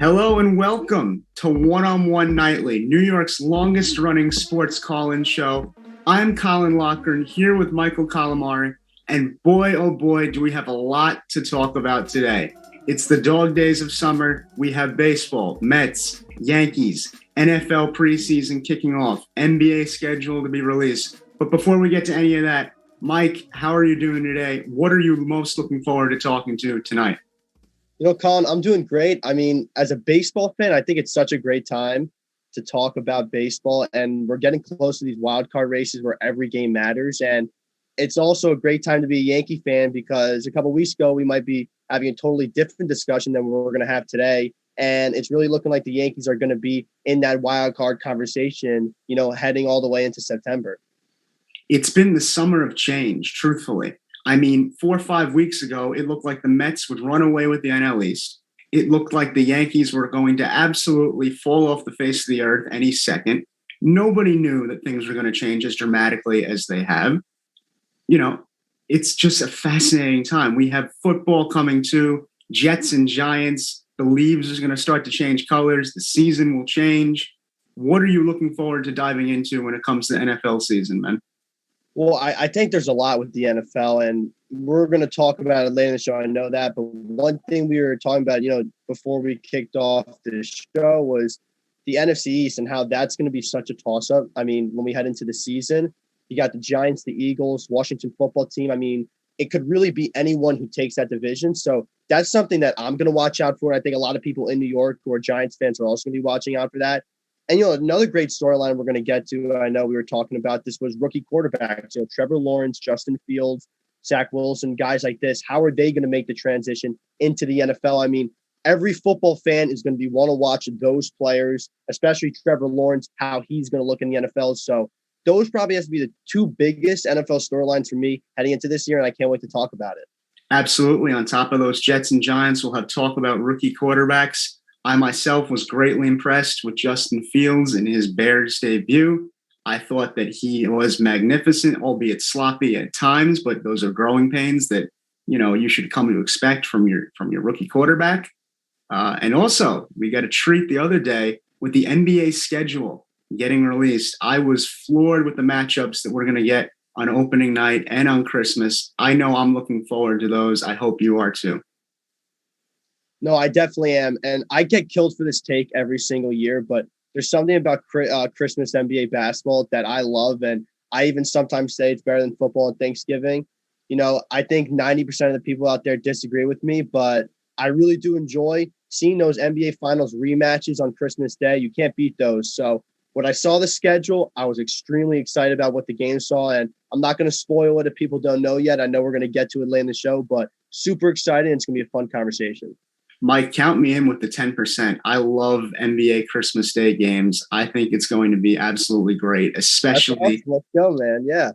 Hello and welcome to One-on-One Nightly, New York's longest-running sports call-in show. I'm Colin Lochran here with Michael Calamari, and boy, oh boy, do we have a lot to talk about today. It's the dog days of summer. We have baseball, Mets, Yankees, NFL preseason kicking off, NBA schedule to be released. But before we get to any of that, Mike, how are you doing today? What are you most looking forward to talking to tonight? Colin, I'm doing great. I mean, as a baseball fan, I think it's such a great time to talk about baseball, and we're getting close to these wild card races where every game matters. And it's also a great time to be a Yankee fan because a couple of weeks ago, we might be having a totally different discussion than we're going to have today. And it's really looking like the Yankees are going to be in that wild card conversation, heading all the way into September. It's been the summer of change, truthfully. I mean, 4 or 5 weeks ago, it looked like the Mets would run away with the NL East. It looked like the Yankees were going to absolutely fall off the face of the earth any second. Nobody knew that things were going to change as dramatically as they have. It's just a fascinating time. We have football coming too, Jets and Giants. The leaves is going to start to change colors. The season will change. What are you looking forward to diving into when it comes to the NFL season, man? Well, I think there's a lot with the NFL, and we're going to talk about it later in the show. I know that. But one thing we were talking about, before we kicked off the show was the NFC East and how that's going to be such a toss-up. I mean, when we head into the season, you got the Giants, the Eagles, Washington football team. I mean, it could really be anyone who takes that division. So that's something that I'm going to watch out for. I think a lot of people in New York who are Giants fans are also going to be watching out for that. And, another great storyline we're going to get to, I know we were talking about this, was rookie quarterbacks. Trevor Lawrence, Justin Fields, Zach Wilson, guys like this. How are they going to make the transition into the NFL? I mean, every football fan is going to want to watch those players, especially Trevor Lawrence, how he's going to look in the NFL. So those probably has to be the two biggest NFL storylines for me heading into this year, and I can't wait to talk about it. Absolutely. On top of those Jets and Giants, we'll have talk about rookie quarterbacks. I myself was greatly impressed with Justin Fields in his Bears debut. I thought that he was magnificent, albeit sloppy at times, but those are growing pains that, you should come to expect from your rookie quarterback. And also, we got a treat the other day with the NBA schedule getting released. I was floored with the matchups that we're going to get on opening night and on Christmas. I know I'm looking forward to those. I hope you are too. No, I definitely am. And I get killed for this take every single year, but there's something about Christmas NBA basketball that I love. And I even sometimes say it's better than football and Thanksgiving. I think 90% of the people out there disagree with me, but I really do enjoy seeing those NBA Finals rematches on Christmas Day. You can't beat those. So when I saw the schedule, I was extremely excited about what the game saw. And I'm not going to spoil it if people don't know yet. I know we're going to get to it later in the show, but super excited. And it's going to be a fun conversation. Mike, count me in with the 10%. I love NBA Christmas Day games. I think it's going to be absolutely great, especially awesome. Let's go, man. Yeah.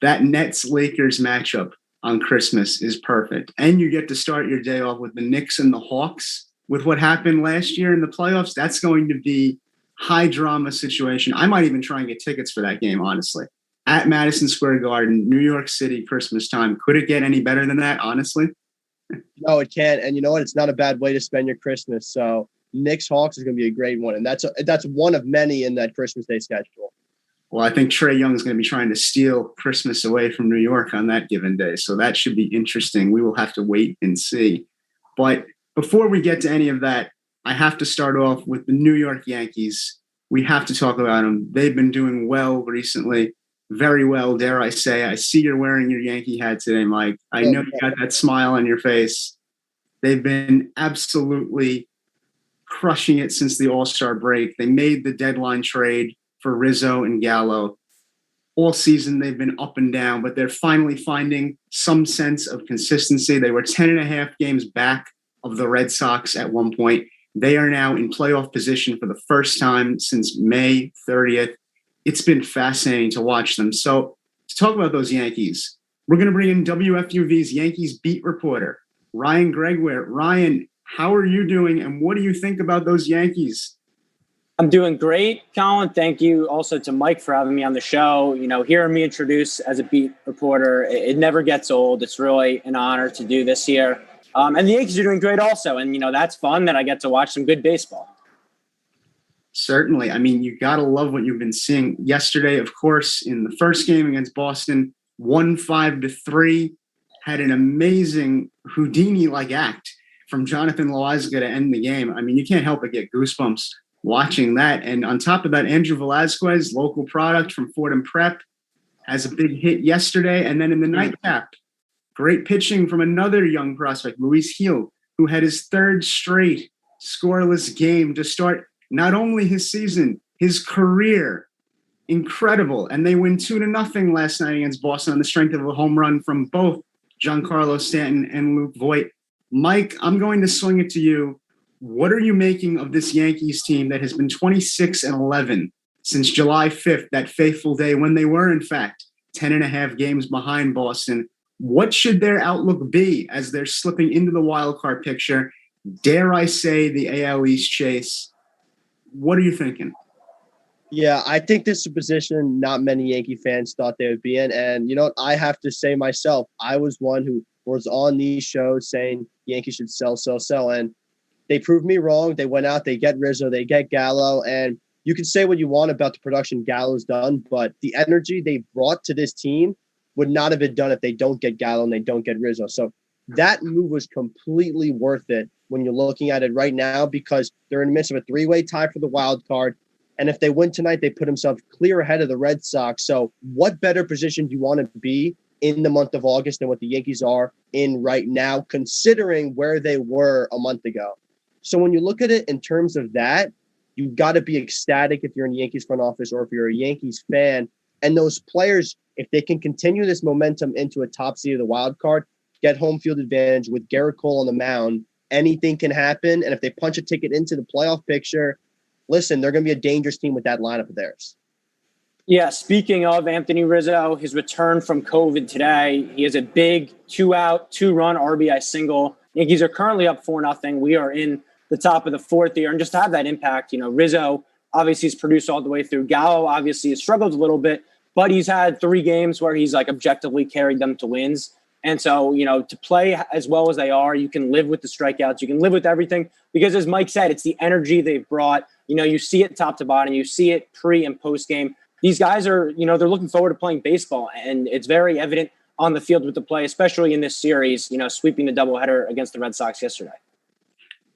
That Nets-Lakers matchup on Christmas is perfect. And you get to start your day off with the Knicks and the Hawks. With what happened last year in the playoffs, that's going to be high drama situation. I might even try and get tickets for that game, honestly. At Madison Square Garden, New York City, Christmas time. Could it get any better than that, honestly? No, it can't. And you know what? It's not a bad way to spend your Christmas. So Knicks Hawks is going to be a great one. And that's one of many in that Christmas Day schedule. Well, I think Trae Young is going to be trying to steal Christmas away from New York on that given day. So that should be interesting. We will have to wait and see. But before we get to any of that, I have to start off with the New York Yankees. We have to talk about them. They've been doing well recently. Very well, dare I say. I see you're wearing your Yankee hat today, Mike. I know you got that smile on your face. They've been absolutely crushing it since the All-Star break. They made the deadline trade for Rizzo and Gallo. All season they've been up and down, but they're finally finding some sense of consistency. They were 10.5 games back of the Red Sox at one point. They are now in playoff position for the first time since May 30th. It's been fascinating to watch them. So to talk about those Yankees, we're going to bring in WFUV's Yankees beat reporter, Ryan Gregoire. Ryan, how are you doing, and what do you think about those Yankees? I'm doing great, Colin. Thank you also to Mike for having me on the show. Hearing me introduced as a beat reporter, it never gets old. It's really an honor to do this here. And the Yankees are doing great also. And, that's fun that I get to watch some good baseball. Certainly. I mean, you got to love what you've been seeing. Yesterday, of course, in the first game against Boston, 1-5-3, had an amazing Houdini-like act from Jonathan Loaizaga to end the game. I mean, you can't help but get goosebumps watching that. And on top of that, Andrew Velazquez, local product from Fordham Prep, has a big hit yesterday. And then in the nightcap, great pitching from another young prospect, Luis Gil, who had his third straight scoreless game to start not only his season, his career. Incredible. And they win 2-0 last night against Boston on the strength of a home run from both Giancarlo Stanton and Luke Voit. Mike, I'm going to swing it to you. What are you making of this Yankees team that has been 26-11 since July 5th, that fateful day when they were, in fact, 10.5 games behind Boston? What should their outlook be as they're slipping into the wild card picture? Dare I say the AL East chase? What are you thinking? Yeah, I think this is a position not many Yankee fans thought they would be in. And, I have to say myself, I was one who was on these shows saying Yankees should sell. And they proved me wrong. They went out, they get Rizzo, they get Gallo. And you can say what you want about the production Gallo's done, but the energy they brought to this team would not have been done if they don't get Gallo and they don't get Rizzo. So that move was completely worth it when you're looking at it right now, because they're in the midst of a 3-way tie for the wild card. And if they win tonight, they put themselves clear ahead of the Red Sox. So what better position do you want to be in the month of August than what the Yankees are in right now, considering where they were a month ago? So when you look at it in terms of that, you've got to be ecstatic if you're in the Yankees front office or if you're a Yankees fan. And those players, if they can continue this momentum into a top seed of the wild card, get home field advantage with Garrett Cole on the mound, anything can happen. And if they punch a ticket into the playoff picture, listen, they're going to be a dangerous team with that lineup of theirs. Yeah, speaking of Anthony Rizzo, his return from COVID today, he has a big 2-out, 2-run RBI single. Yankees are currently up 4-0. We are in the top of the fourth here. And just to have that impact, Rizzo obviously has produced all the way through. Gallo obviously has struggled a little bit, but he's had 3 games where he's objectively carried them to wins. And so, to play as well as they are, you can live with the strikeouts. You can live with everything because, as Mike said, it's the energy they've brought. You see it top to bottom. You see it pre and post game. These guys are, they're looking forward to playing baseball, and it's very evident on the field with the play, especially in this series, sweeping the doubleheader against the Red Sox yesterday.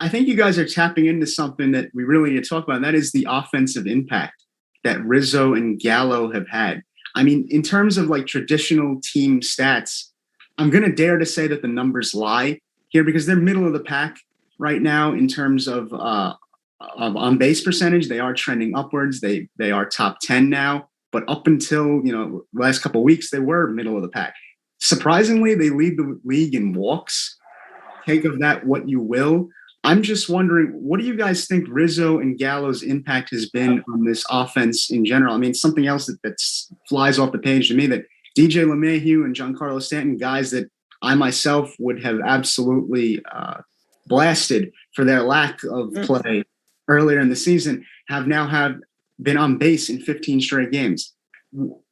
I think you guys are tapping into something that we really need to talk about, and that is the offensive impact that Rizzo and Gallo have had. I mean, in terms of traditional team stats, I'm going to dare to say that the numbers lie here because they're middle of the pack right now in terms of on-base percentage. They are trending upwards. They are top 10 now, but up until the last couple of weeks, they were middle of the pack. Surprisingly, they lead the league in walks. Take of that what you will. I'm just wondering, what do you guys think Rizzo and Gallo's impact has been on this offense in general? I mean, something else that flies off the page to me, that DJ LeMahieu and Giancarlo Stanton, guys that I myself would have absolutely blasted for their lack of play earlier in the season, have been on base in 15 straight games.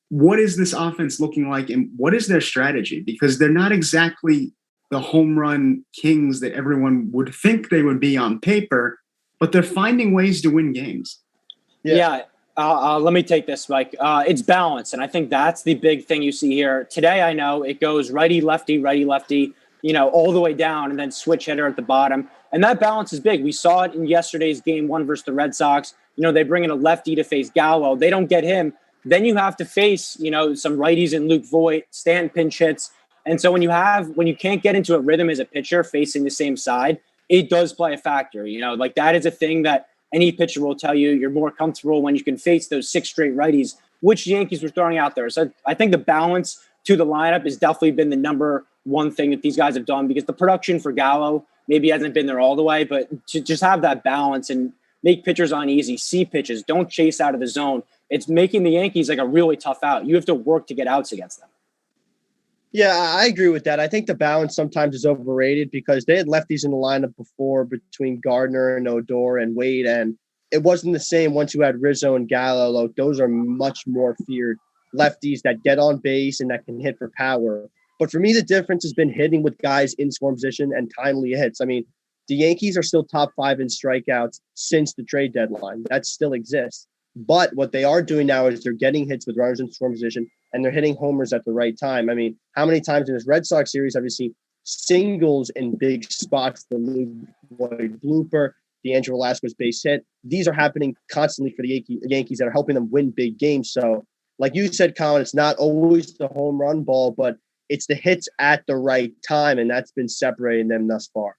What is this offense looking like, and what is their strategy? Because they're not exactly the home run kings that everyone would think they would be on paper, but they're finding ways to win games. Yeah. Let me take this, Mike. It's balance, and I think that's the big thing you see here. Today, I know it goes righty-lefty, all the way down, and then switch hitter at the bottom. And that balance is big. We saw it in yesterday's Game 1 versus the Red Sox. They bring in a lefty to face Gallo. They don't get him. Then you have to face, some righties in Luke Voit, Stanton pinch hits. And so when you can't get into a rhythm as a pitcher facing the same side, it does play a factor. Like that is a thing that any pitcher will tell you. You're more comfortable when you can face those 6 straight righties, which the Yankees were throwing out there. So I think the balance to the lineup has definitely been the number one thing that these guys have done, because the production for Gallo maybe hasn't been there all the way, but to just have that balance and make pitchers uneasy, see pitches, don't chase out of the zone. It's making the Yankees like a really tough out. You have to work to get outs against them. Yeah, I agree with that. I think the balance sometimes is overrated because they had lefties in the lineup before between Gardner and Odor and Wade, and it wasn't the same once you had Rizzo and Gallo. Like, those are much more feared lefties that get on base and that can hit for power. But for me, the difference has been hitting with guys in scoring position and timely hits. I mean, the Yankees are still top 5 in strikeouts since the trade deadline. That still exists. But what they are doing now is they're getting hits with runners in scoring position, and they're hitting homers at the right time. I mean, how many times in this Red Sox series have you seen singles in big spots? The Luke Voit blooper, the Andrew Velasquez base hit. These are happening constantly for the Yankees that are helping them win big games. So, like you said, Colin, it's not always the home run ball, but it's the hits at the right time, and that's been separating them thus far.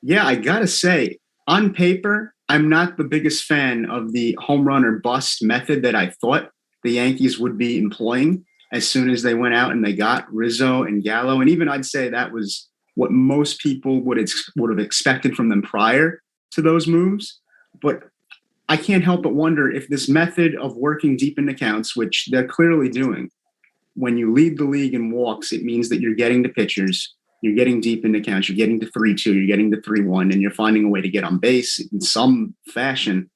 Yeah, I got to say, on paper, I'm not the biggest fan of the home run or bust method that I thought the Yankees would be employing as soon as they went out and they got Rizzo and Gallo. And even I'd say that was what most people would have expected from them prior to those moves. But I can't help but wonder if this method of working deep into counts, which they're clearly doing, when you lead the league in walks, it means that you're getting to pitchers, you're getting deep into counts, you're getting to 3-2, you're getting to 3-1, and you're finding a way to get on base in some fashion.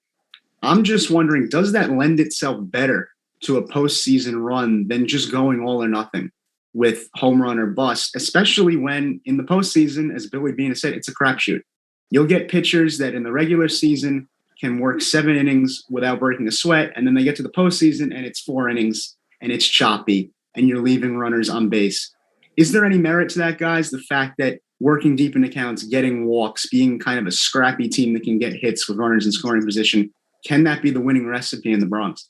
I'm just wondering, does that lend itself better to a postseason run than just going all or nothing with home run or bust, especially when in the postseason, as Billy Beane said, it's a crapshoot. You'll get pitchers that in the regular season can work 7 innings without breaking a sweat, and then they get to the postseason and it's 4 innings and it's choppy and you're leaving runners on base. Is there any merit to that, guys? The fact that working deep into counts, getting walks, being kind of a scrappy team that can get hits with runners in scoring position, can that be the winning recipe in the Bronx?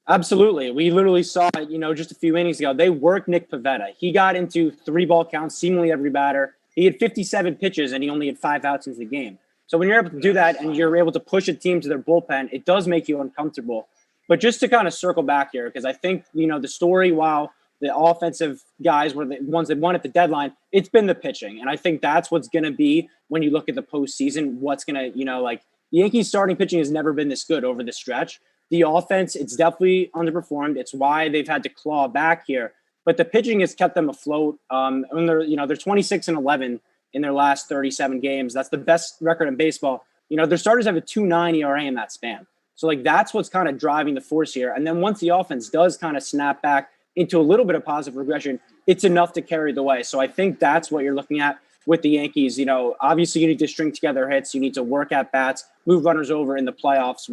Absolutely. We literally saw it, just a few innings ago. They worked Nick Pivetta. He got into 3-ball counts, seemingly every batter. He had 57 pitches and he only had 5 outs into the game. So when you're able to do that and you're able to push a team to their bullpen, it does make you uncomfortable. But just to kind of circle back here, because I think, the story, while the offensive guys were the ones that won at the deadline, it's been the pitching. And I think that's what's going to be, when you look at the postseason, what's going to, the Yankees starting pitching has never been this good over the stretch. The offense, it's definitely underperformed. It's why they've had to claw back here. But the pitching has kept them afloat. And they're 26-11 in their last 37 games. That's the best record in baseball. Their starters have a 2.9 ERA in that span. So that's what's kind of driving the force here. And then once the offense does kind of snap back into a little bit of positive regression, it's enough to carry the way. So I think that's what you're looking at with the Yankees. Obviously you need to string together hits. You need to work at bats, move runners over in the playoffs.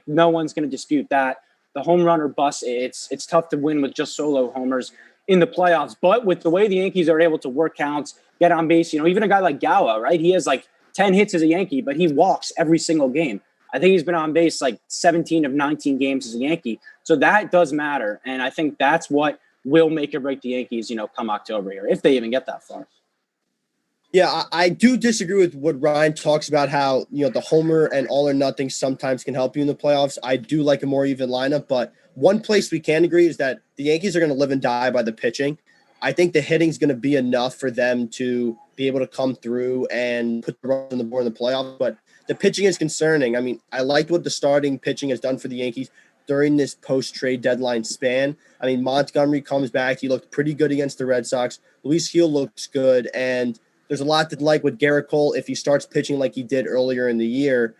No one's going to dispute that. The home run or bust, it's tough to win with just solo homers in the playoffs. But with the way the Yankees are able to work counts, get on base, even a guy like Gallo, right? He has 10 hits as a Yankee, but he walks every single game. I think he's been on base 17 of 19 games as a Yankee. So that does matter. And I think that's what will make or break the Yankees, come October here, if they even get that far. Yeah, I do disagree with what Ryan talks about, how, the homer and all or nothing sometimes can help you in the playoffs. I do like a more even lineup, but one place we can agree is that the Yankees are going to live and die by the pitching. I think the hitting is going to be enough for them to be able to come through and put the runs on the board in the playoffs, but the pitching is concerning. I mean, I liked what the starting pitching has done for the Yankees during this post-trade deadline span. I mean, Montgomery comes back. He looked pretty good against the Red Sox. Luis Gil looks good, and there's a lot to like with Garrett Cole if he starts pitching like he did earlier in the year.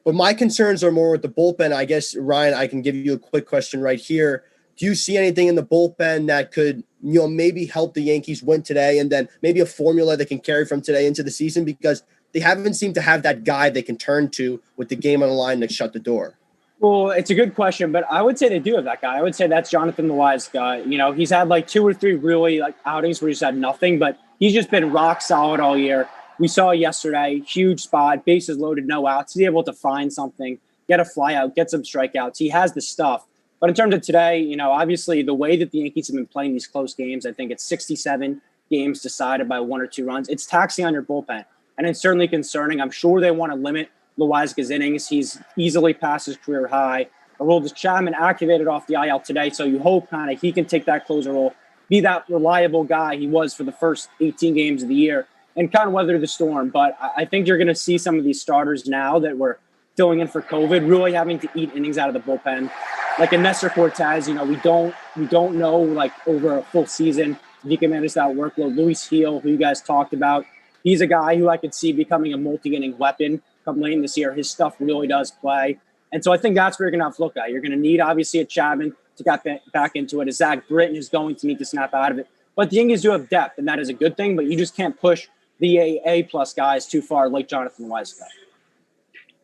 But my concerns are more with the bullpen. I guess, Ryan, I can give you a quick question right here. Do you see anything in the bullpen that could, maybe help the Yankees win today, and then maybe a formula that can carry from today into the season? Because they haven't seemed to have that guy they can turn to with the game on the line to shut the door. Well, it's a good question, but I would say they do have that guy. I would say that's Jonathan the Wise guy. He's had 2 or 3 really outings where he's had nothing, but he's just been rock solid all year. We saw yesterday, huge spot, bases loaded, no outs. He's able to find something, get a fly out, get some strikeouts. He has the stuff. But in terms of today, obviously the way that the Yankees have been playing these close games, I think it's 67 games decided by 1 or 2 runs. It's taxing on your bullpen. and it's certainly concerning. I'm sure they want to limit Loaisiga's innings. He's easily past his career high. Aroldis Chapman activated off the IL today, so you hope kind of he can take that closer role, be that reliable guy he was for the first 18 games of the year, and kind of weather the storm. But I think you're going to see some of these starters now that were filling in for COVID really having to eat innings out of the bullpen. Like a Nestor Cortez, we don't know like over a full season if he can manage that workload. Luis Heel, who you guys talked about, he's a guy who I could see becoming a multi-inning weapon come late in this year. His stuff really does play. And so I think that's where you're going to have to look at. You're going to need, obviously, a Chapman to get back into it. A Zach Britton is going to need to snap out of it. But the Yankees do have depth, and that is a good thing. But you just can't push the A-plus guys too far like Jonathan Loaisiga.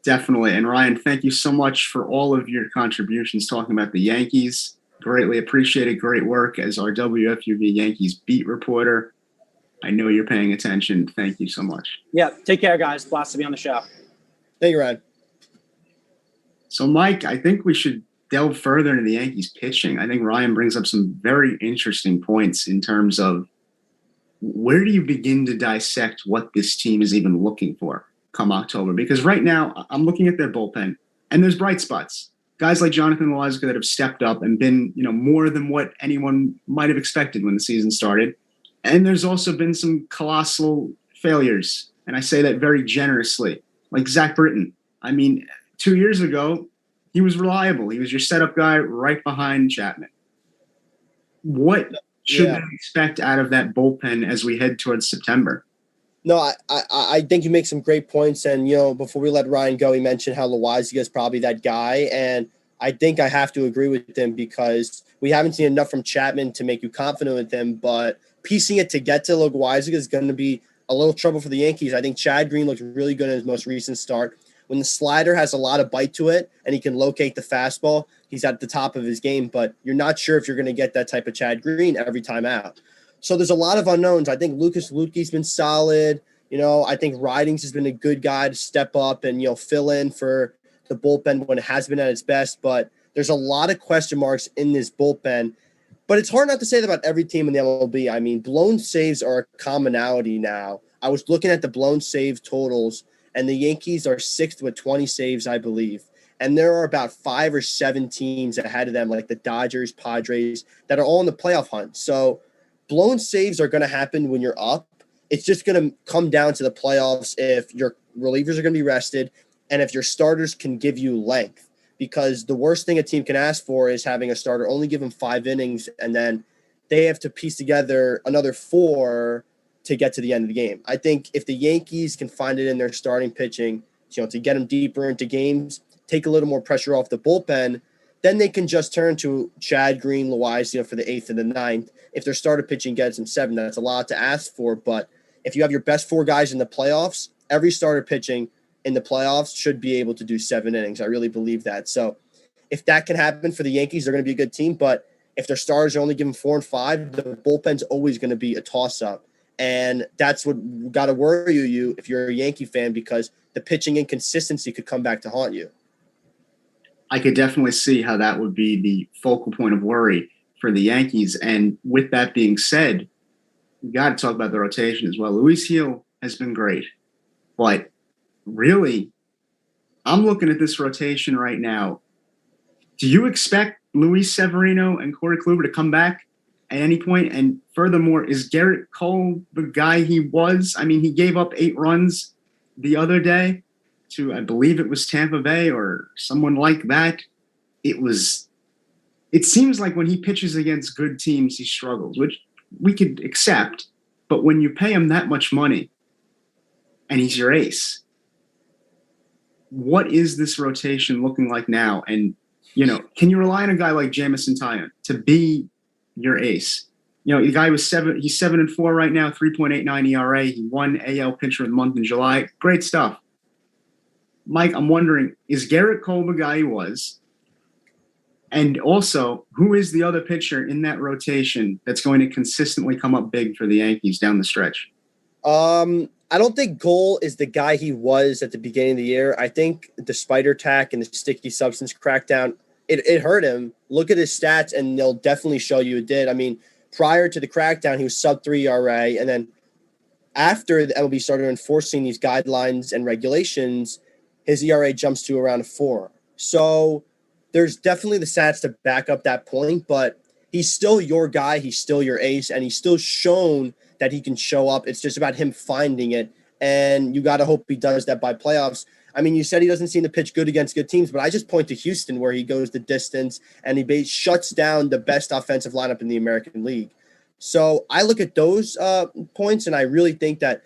Definitely. And Ryan, thank you so much for all of your contributions talking about the Yankees. Greatly appreciated. Great work as our WFUV Yankees beat reporter. I know you're paying attention. Thank you so much. Yeah, take care, guys. Blessed to be on the show. Thank you, Ryan. So, Mike, I think we should delve further into the Yankees pitching. I think Ryan brings up some very interesting points in terms of where do you begin to dissect what this team is even looking for come October? Because right now I'm looking at their bullpen and there's bright spots. Guys like Jonathan Loaisiga that have stepped up and been, more than what anyone might have expected when the season started. And there's also been some colossal failures. And I say that very generously, like Zach Britton. I mean, 2 years ago, he was reliable. He was your setup guy right behind Chapman. What should we expect out of that bullpen as we head towards September? No, I think you make some great points. And, before we let Ryan go, he mentioned how Loaisiga is probably that guy. And I think I have to agree with him because we haven't seen enough from Chapman to make you confident with him. But piecing it to get to Loaisiga is going to be a little trouble for the Yankees. I think Chad Green looked really good in his most recent start. When the slider has a lot of bite to it and he can locate the fastball, he's at the top of his game. But you're not sure if you're going to get that type of Chad Green every time out. So there's a lot of unknowns. I think Lucas Luetge's been solid. I think Ridings has been a good guy to step up and, fill in for the bullpen when it has been at its best. But there's a lot of question marks in this bullpen. But it's hard not to say that about every team in the MLB. I mean, blown saves are a commonality now. I was looking at the blown save totals, and the Yankees are sixth with 20 saves, I believe. And there are about 5 or 7 teams ahead of them, like the Dodgers, Padres, that are all in the playoff hunt. So blown saves are going to happen when you're up. It's just going to come down to the playoffs if your relievers are going to be rested and if your starters can give you length. Because the worst thing a team can ask for is having a starter only give them 5 innings, and then they have to piece together another 4 to get to the end of the game. I think if the Yankees can find it in their starting pitching, to get them deeper into games, take a little more pressure off the bullpen, then they can just turn to Chad Green, Loaisiga for the 8th and the 9th. If their starter pitching gets them 7, that's a lot to ask for. But if you have your best 4 guys in the playoffs, every starter pitching in the playoffs should be able to do 7 innings. I really believe that. So if that can happen for the Yankees, they're going to be a good team. But if their starters are only given 4 and 5, the bullpen's always going to be a toss-up. And that's what got to worry you if you're a Yankee fan, because the pitching inconsistency could come back to haunt you. I could definitely see how that would be the focal point of worry for the Yankees. And with that being said, we got to talk about the rotation as well. Luis Heel has been great, but really, I'm looking at this rotation right now. Do you expect Luis Severino and Corey Kluber to come back at any point? And furthermore, is Garrett Cole the guy he was? I mean, he gave up 8 runs the other day to, I believe it was Tampa Bay or someone like that. It seems like when he pitches against good teams, he struggles, which we could accept. But when you pay him that much money and he's your ace, what is this rotation looking like now? And, can you rely on a guy like Jamison Tyone to be your ace? The guy was he's 7-4 right now, 3.89 ERA. He won AL Pitcher of the Month in July. Great stuff. Mike, I'm wondering, is Garrett Cole the guy he was? And also, who is the other pitcher in that rotation that's going to consistently come up big for the Yankees down the stretch? I don't think Cole is the guy he was at the beginning of the year. I think the spider tack and the sticky substance crackdown, it hurt him. Look at his stats, and they'll definitely show you it did. I mean, prior to the crackdown, he was sub-3 ERA, and then after the MLB started enforcing these guidelines and regulations, his ERA jumps to around 4. So there's definitely the stats to back up that point, but he's still your guy. He's still your ace, and he's still shown that he can show up. It's just about him finding it, and you got to hope he does that by playoffs. I mean, you said he doesn't seem to pitch good against good teams, but I just point to Houston where he goes the distance and he shuts down the best offensive lineup in the American League. So I look at those points, and I really think that,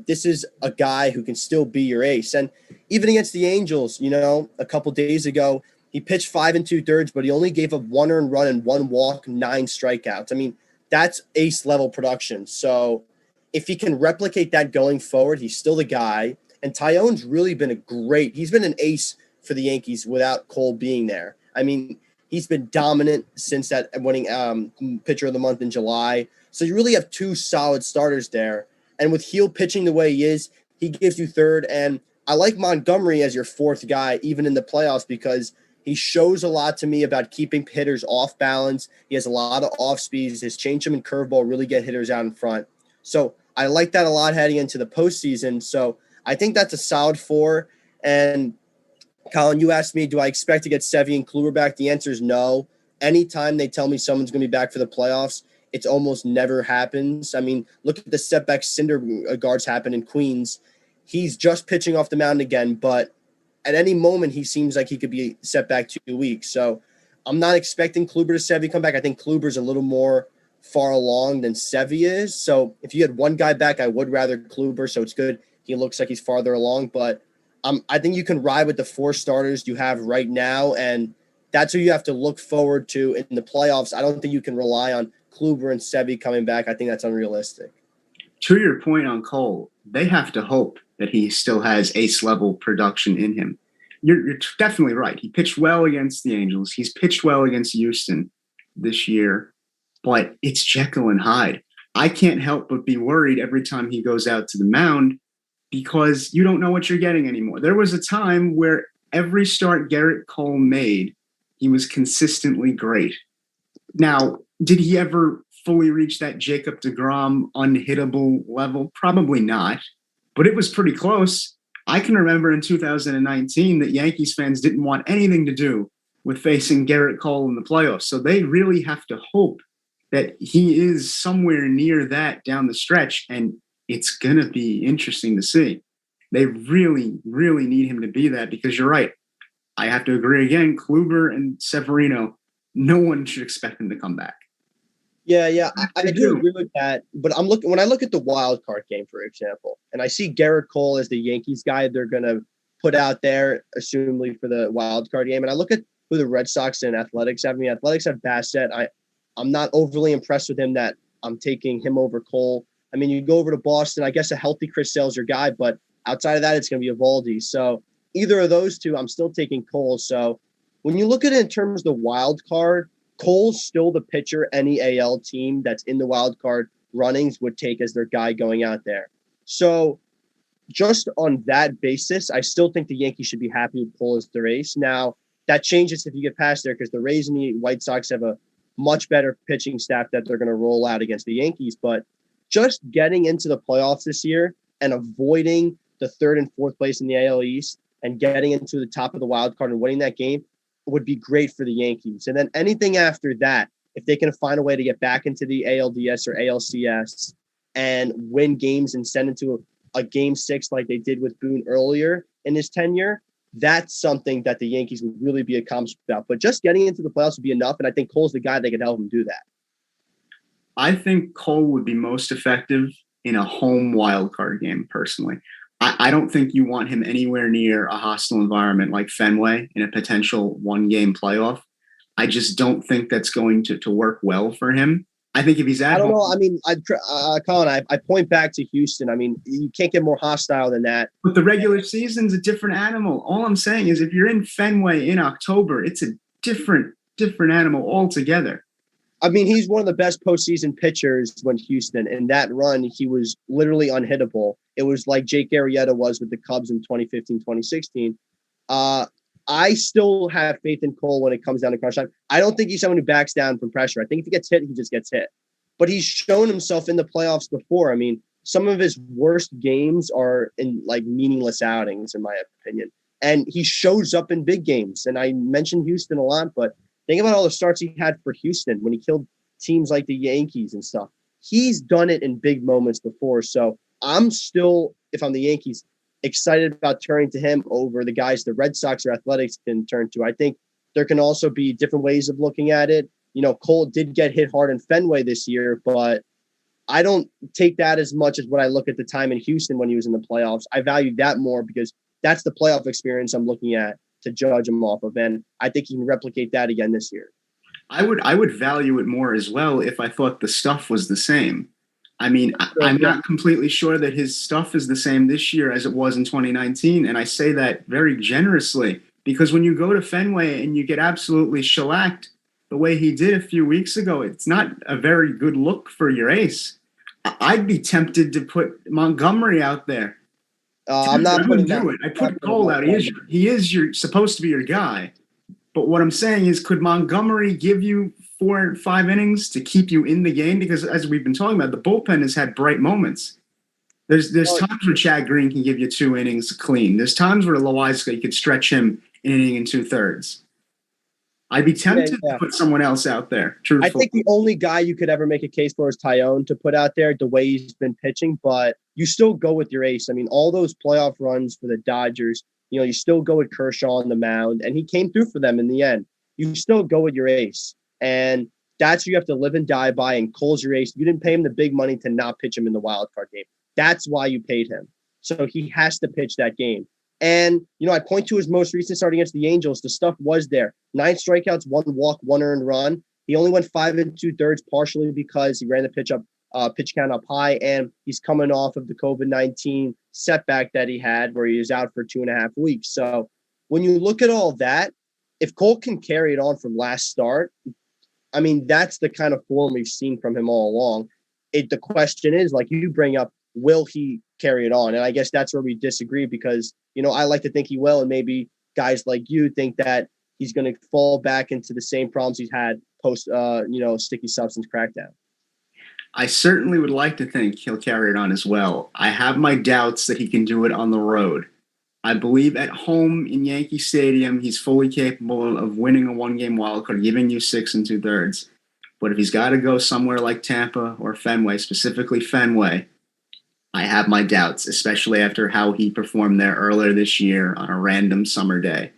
this is a guy who can still be your ace. And even against the Angels, a couple days ago, he pitched 5 2/3, but he only gave up 1 earned run and 1 walk, 9 strikeouts. I mean, that's ace level production. So if he can replicate that going forward, he's still the guy. And Tyone's really been he's been an ace for the Yankees without Cole being there. I mean, he's been dominant since that winning pitcher of the month in July. So you really have 2 solid starters there. And with Heel pitching the way he is, he gives you third. And I like Montgomery as your 4th guy, even in the playoffs, because he shows a lot to me about keeping hitters off balance. He has a lot of off speeds. His changeup and curveball really get hitters out in front. So I like that a lot heading into the postseason. So I think that's a solid 4. And Colin, you asked me, do I expect to get Sevy and Kluber back? The answer is no. Anytime they tell me someone's going to be back for the playoffs, it almost never happens. I mean, look at the setback Syndergaard's happen in Queens. He's just pitching off the mound again, but at any moment he seems like he could be set back 2 weeks. So I'm not expecting Kluber to Sevy come back. I think Kluber's a little more far along than Sevy is. So if you had one guy back, I would rather Kluber. So it's good. He looks like he's farther along, but I think you can ride with the 4 starters you have right now, and that's who you have to look forward to in the playoffs. I don't think you can rely on Kluber and Sevy coming back. I think that's unrealistic. To your point on Cole, they have to hope that he still has ace-level production in him. You're definitely right. He pitched well against the Angels. He's pitched well against Houston this year, but it's Jekyll and Hyde. I can't help but be worried every time he goes out to the mound because you don't know what you're getting anymore. There was a time where every start Garrett Cole made, he was consistently great. Now, did he ever fully reach that Jacob deGrom unhittable level? Probably not, but it was pretty close. I can remember in 2019 that Yankees fans didn't want anything to do with facing Garrett Cole in the playoffs. So they really have to hope that he is somewhere near that down the stretch, and it's going to be interesting to see. They really, really need him to be that because you're right. I have to agree again, Kluber and Severino, no one should expect them to come back. Yeah, I do agree with that. But when I look at the wild card game, for example, and I see Garrett Cole as the Yankees guy they're going to put out there, assumably for the wild card game, and I look at who the Red Sox and Athletics have. I mean, Athletics have Bassett. I'm not overly impressed with him that I'm taking him over Cole. I mean, you go over to Boston, I guess a healthy Chris Sale's your guy, but outside of that, it's going to be Eovaldi. So either of those two, I'm still taking Cole. So when you look at it in terms of the wild card, Cole's still the pitcher any AL team that's in the wild card runnings would take as their guy going out there. So just on that basis, I still think the Yankees should be happy with Cole as their ace. Now, that changes if you get past there because the Rays and the White Sox have a much better pitching staff that they're going to roll out against the Yankees. But just getting into the playoffs this year and avoiding the 3rd and 4th place in the AL East and getting into the top of the wild card and winning that game would be great for the Yankees. And then anything after that, if they can find a way to get back into the ALDS or ALCS and win games and send into a game 6 like they did with Boone earlier in his tenure, that's something that the Yankees would really be accomplished about. But just getting into the playoffs would be enough, and I think Cole's the guy that can help him do that. I think Cole would be most effective in a home wild card game, personally. I don't think you want him anywhere near a hostile environment like Fenway in a potential 1-game playoff. I just don't think that's going to work well for him. I think if he's at home, know. I mean, Colin, I point back to Houston. I mean, you can't get more hostile than that. But the regular season's a different animal. All I'm saying is if you're in Fenway in October, it's a different animal altogether. I mean, he's one of the best postseason pitchers when Houston. In that run, he was literally unhittable. It was like Jake Arrieta was with the Cubs in 2015, 2016. I still have faith in Cole when it comes down to crunch time. I don't think he's someone who backs down from pressure. I think if he gets hit, he just gets hit. But he's shown himself in the playoffs before. I mean, some of his worst games are in like meaningless outings, in my opinion. And he shows up in big games. And I mentioned Houston a lot, but think about all the starts he had for Houston when he killed teams like the Yankees and stuff. He's done it in big moments before. So I'm still, if I'm the Yankees, excited about turning to him over the guys the Red Sox or Athletics can turn to. I think there can also be different ways of looking at it. You know, Cole did get hit hard in Fenway this year, but I don't take that as much as what I look at the time in Houston when he was in the playoffs. I value that more because that's the playoff experience I'm looking at to judge him off of. And I think he can replicate that again this year. I would value it more as well if I thought the stuff was the same. I mean, I'm not completely sure that his stuff is the same this year as it was in 2019. And I say that very generously because when you go to Fenway and you get absolutely shellacked the way he did a few weeks ago, it's not a very good look for your ace. I'd be tempted to put Montgomery out there. I'm not putting do it. I put Cole out. He is supposed to be your guy. But what I'm saying is, could Montgomery give you 4 or 5 innings to keep you in the game? Because as we've been talking about, the bullpen has had bright moments. There's times where Chad Green can give you 2 innings clean. There's times where Loaiska, you could stretch him an inning and 2/3. I'd be tempted to put someone else out there. Truthfully. I think the only guy you could ever make a case for is Tyone to put out there the way he's been pitching, but you still go with your ace. I mean, all those playoff runs for the Dodgers, you know, you still go with Kershaw on the mound, and he came through for them in the end. You still go with your ace, and that's what you have to live and die by, and Cole's your ace. You didn't pay him the big money to not pitch him in the wild card game. That's why you paid him. So he has to pitch that game. And, you know, I point to his most recent start against the Angels. The stuff was there. 9 strikeouts, 1 walk, 1 earned run. He only went 5 2/3, partially because he ran the pitch count up high, and he's coming off of the COVID-19 setback that he had where he was out for 2.5 weeks. So when you look at all that, if Cole can carry it on from last start, I mean, that's the kind of form we've seen from him all along. The question is, like you bring up, will he carry it on? And I guess that's where we disagree because, you know, I like to think he will. And maybe guys like you think that he's going to fall back into the same problems he's had post, sticky substance crackdown. I certainly would like to think he'll carry it on as well. I have my doubts that he can do it on the road. I believe at home in Yankee Stadium, he's fully capable of winning a 1-game wild card, giving you 6 2/3. But if he's got to go somewhere like Tampa or Fenway, specifically Fenway, I have my doubts, especially after how he performed there earlier this year on a random summer day.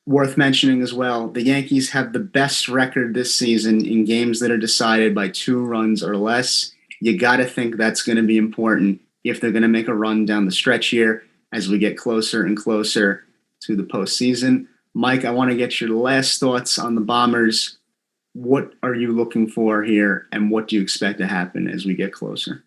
Worth mentioning as well, the Yankees have the best record this season in games that are decided by 2 runs or less. You got to think that's going to be important if they're going to make a run down the stretch here as we get closer and closer to the postseason. Mike, I want to get your last thoughts on the Bombers. What are you looking for here, and what do you expect to happen as we get closer?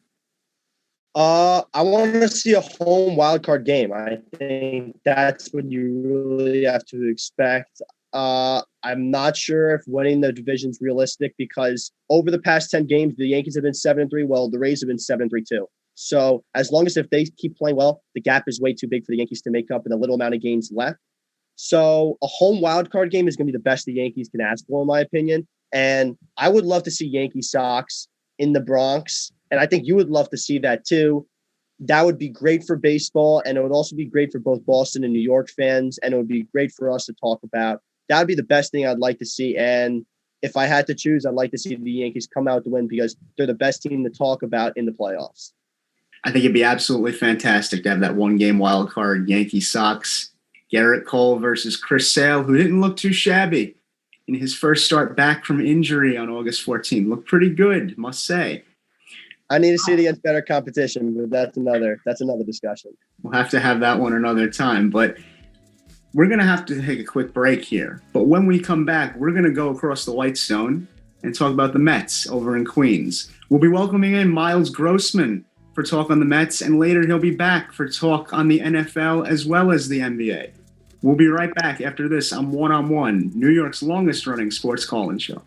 I want to see a home wild card game. I think that's what you really have to expect. I'm not sure if winning the division is realistic because over the past 10 games, the Yankees have been 7-3. Well, the Rays have been 7-3 too. So as long as if they keep playing well, the gap is way too big for the Yankees to make up in the little amount of games left. So a home wild card game is going to be the best the Yankees can ask for, in my opinion. And I would love to see Yankee Sox in the Bronx. And I think you would love to see that too. That would be great for baseball. And it would also be great for both Boston and New York fans. And it would be great for us to talk about. That would be the best thing I'd like to see. And if I had to choose, I'd like to see the Yankees come out to win because they're the best team to talk about in the playoffs. I think it'd be absolutely fantastic to have that 1-game wild card Yankee Sox. Garrett Cole versus Chris Sale, who didn't look too shabby in his first start back from injury on August 14th. Looked pretty good, must say. I need to see it against better competition, but that's another discussion. We'll have to have that one another time, but we're going to have to take a quick break here. But when we come back, we're going to go across the Whitestone and talk about the Mets over in Queens. We'll be welcoming in Miles Grossman for talk on the Mets, and later he'll be back for talk on the NFL as well as the NBA. We'll be right back after this on One, New York's longest-running sports call-in show.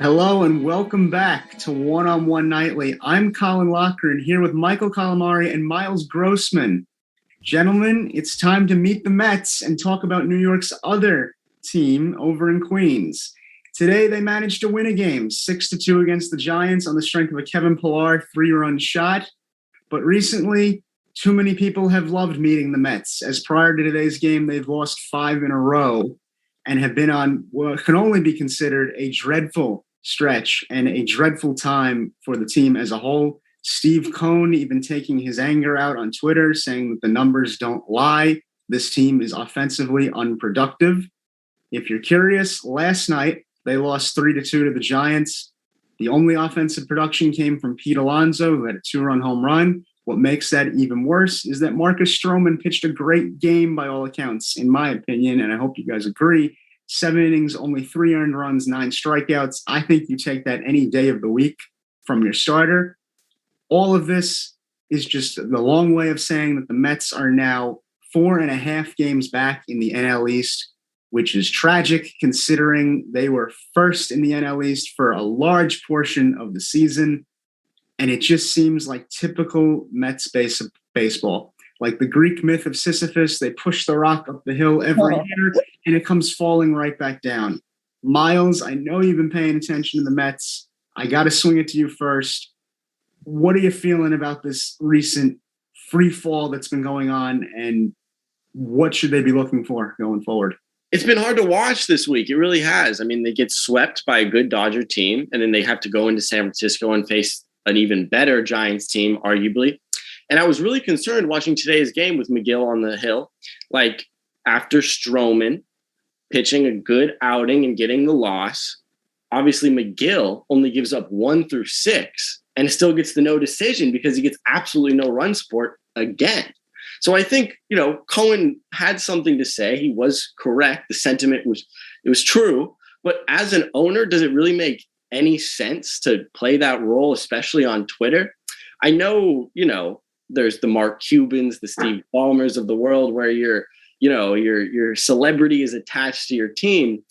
Hello and welcome back to One on One Nightly. I'm Colin Lochran here with Michael Calamari and Miles Grossman. Gentlemen, it's time to meet the Mets and talk about New York's other team over in Queens. Today, they managed to win a game, 6-2 against the Giants on the strength of a Kevin Pillar 3-run shot. But recently, too many people have loved meeting the Mets, as prior to today's game, they've lost 5 in a row and have been on what can only be considered a dreadful stretch and a dreadful time for the team as a whole. Steve Cohn even taking his anger out on Twitter, saying that the numbers don't lie. This team is offensively unproductive. If you're curious, last night they lost 3-2 to the Giants. The only offensive production came from Pete Alonso, who had a 2-run home run. What makes that even worse is that Marcus Stroman pitched a great game by all accounts, in my opinion, and I hope you guys agree. 7 innings, only 3 earned runs, 9 strikeouts. I think you take that any day of the week from your starter. All of this is just the long way of saying that the Mets are now 4.5 games back in the NL East, which is tragic considering they were first in the NL East for a large portion of the season. And it just seems like typical Mets baseball. Like the Greek myth of Sisyphus, they push the rock up the hill every year, and it comes falling right back down. Miles, I know you've been paying attention to the Mets. I got to swing it to you first. What are you feeling about this recent free fall that's been going on, and what should they be looking for going forward? It's been hard to watch this week. It really has. I mean, they get swept by a good Dodger team, and then they have to go into San Francisco and face an even better Giants team, arguably. And I was really concerned watching today's game with McGill on the hill. Like, after Stroman pitching a good outing and getting the loss, obviously McGill only gives up 1 through 6 and still gets the no decision because he gets absolutely no run support again. So I think, Cohen had something to say. He was correct. The sentiment was true. But as an owner, does it really make any sense to play that role, especially on Twitter? I know, there's the Mark Cubans, the Steve Ballmers of the world, where your celebrity is attached to your team.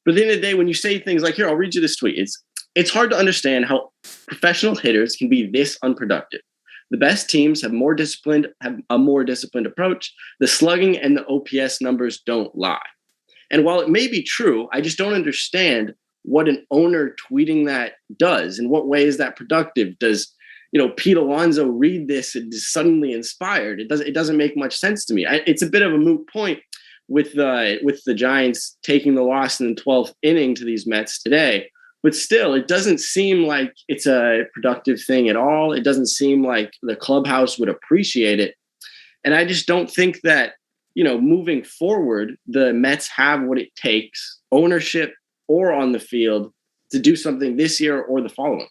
But at the end of the day, when you say things like, here, I'll read you this tweet. It's hard to understand how professional hitters can be this unproductive. The best teams have a more disciplined approach. The slugging and the OPS numbers don't lie. And while it may be true, I just don't understand what an owner tweeting that does. In what way is that productive? Does Pete Alonso read this and is suddenly inspired? It doesn't make much sense to me. It's a bit of a moot point with the Giants taking the loss in the 12th inning to these Mets today. But still, it doesn't seem like it's a productive thing at all. It doesn't seem like the clubhouse would appreciate it. And I just don't think that, moving forward, the Mets have what it takes, ownership or on the field, to do something this year or the following.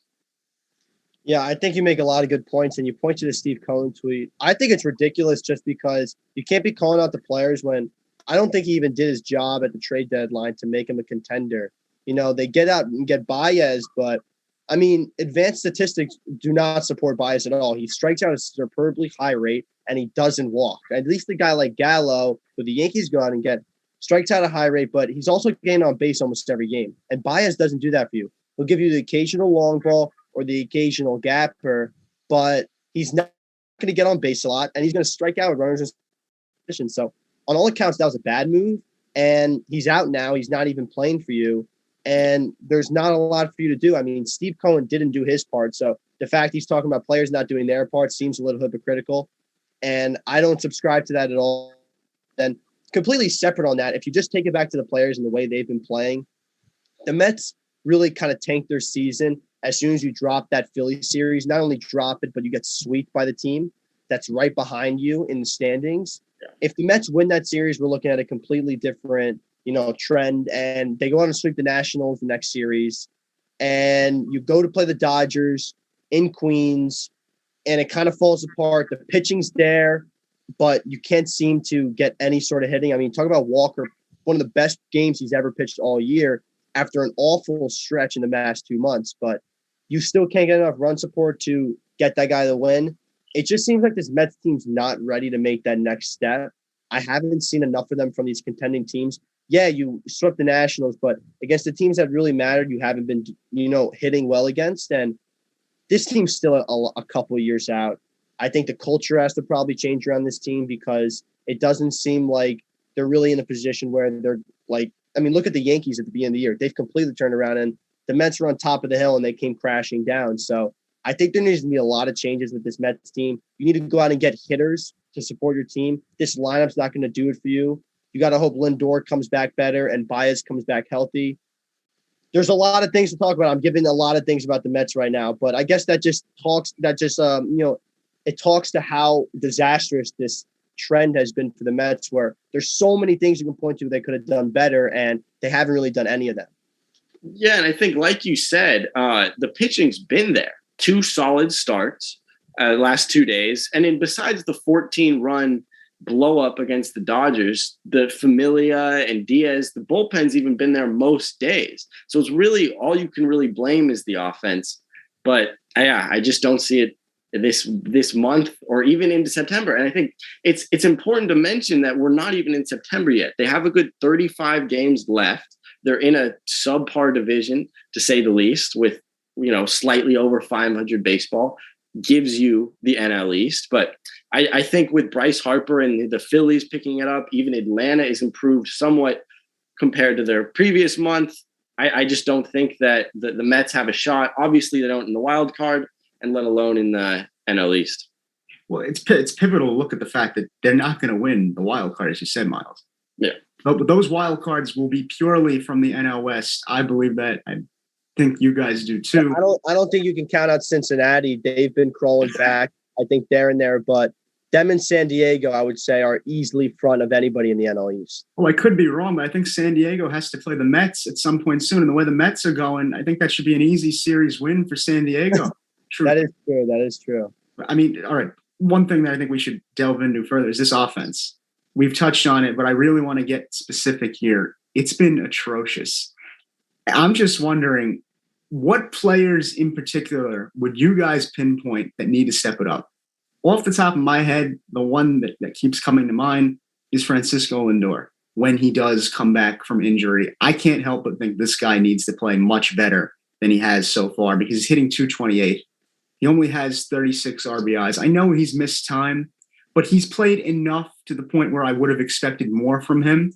Yeah, I think you make a lot of good points, and you point to the Steve Cohen tweet. I think it's ridiculous just because you can't be calling out the players when I don't think he even did his job at the trade deadline to make him a contender. They get out and get Baez, but, advanced statistics do not support Baez at all. He strikes out at a superbly high rate, and he doesn't walk. At least the guy like Gallo, who the Yankees go out and get, strikes out at a high rate, but he's also getting on base almost every game. And Baez doesn't do that for you. He'll give you the occasional long ball or the occasional gapper, but he's not going to get on base a lot, and he's going to strike out with runners in position. So on all accounts, that was a bad move, and he's out now. He's not even playing for you, and there's not a lot for you to do. Steve Cohen didn't do his part, so the fact he's talking about players not doing their part seems a little hypocritical, and I don't subscribe to that at all. Then completely separate on that, if you just take it back to the players and the way they've been playing, the Mets really kind of tanked their season as soon as you drop that Philly series. Not only drop it, but you get swept by the team that's right behind you in the standings. Yeah. If the Mets win that series, we're looking at a completely different, trend, and they go on and sweep the Nationals the next series, and you go to play the Dodgers in Queens, and it kind of falls apart. The pitching's there, but you can't seem to get any sort of hitting. Talk about Walker, one of the best games he's ever pitched all year after an awful stretch in the last 2 months, but you still can't get enough run support to get that guy to win. It just seems like this Mets team's not ready to make that next step. I haven't seen enough of them from these contending teams yeah, you swept the Nationals, but against the teams that really mattered, you haven't been, hitting well against. And this team's still a couple of years out. I think the culture has to probably change around this team because it doesn't seem like they're really in a position where they're like, I mean, look at the Yankees at the beginning of the year. They've completely turned around, and the Mets were on top of the hill and they came crashing down. So I think there needs to be a lot of changes with this Mets team. You need to go out and get hitters to support your team. This lineup's not going to do it for you. You got to hope Lindor comes back better and Baez comes back healthy. There's a lot of things to talk about. I'm giving a lot of things about the Mets right now, but I guess that just talks it talks to how disastrous this trend has been for the Mets, where there's so many things you can point to they could have done better, and they haven't really done any of them. Yeah, and I think, like you said, the pitching's been there. 2 solid starts last 2 days. And then besides the 14-run blow up against the Dodgers, the Familia and Diaz, the bullpen's even been there most days. So it's really all you can really blame is the offense. But yeah, I just don't see it this month or even into September. And I think it's important to mention that we're not even in September yet. They have a good 35 games left. They're in a subpar division, to say the least, with slightly over 500 baseball. Gives you the NL East. But I think with Bryce Harper and the Phillies picking it up, even Atlanta is improved somewhat compared to their previous month. I just don't think that the Mets have a shot. Obviously, they don't in the wild card, and let alone in the NL East. Well, it's pivotal to look at the fact that they're not going to win the wild card, as you said, Miles. Yeah. But those wild cards will be purely from the NL West. I believe that. I think you guys do too. I don't think you can count out Cincinnati. They've been crawling back. I think they're in there, but them and San Diego, I would say, are easily front of anybody in the NL East. Well, I could be wrong, but I think San Diego has to play the Mets at some point soon. And the way the Mets are going, I think that should be an easy series win for San Diego. True. That is true. I mean, all right. One thing that I think we should delve into further is this offense. We've touched on it, but I really want to get specific here. It's been atrocious. I'm just wondering, what players in particular would you guys pinpoint that need to step it up? Off the top of my head, the one that keeps coming to mind is Francisco Lindor. When he does come back from injury, I can't help but think this guy needs to play much better than he has so far because he's hitting 228. He only has 36 RBIs. I know he's missed time, but he's played enough to the point where I would have expected more from him.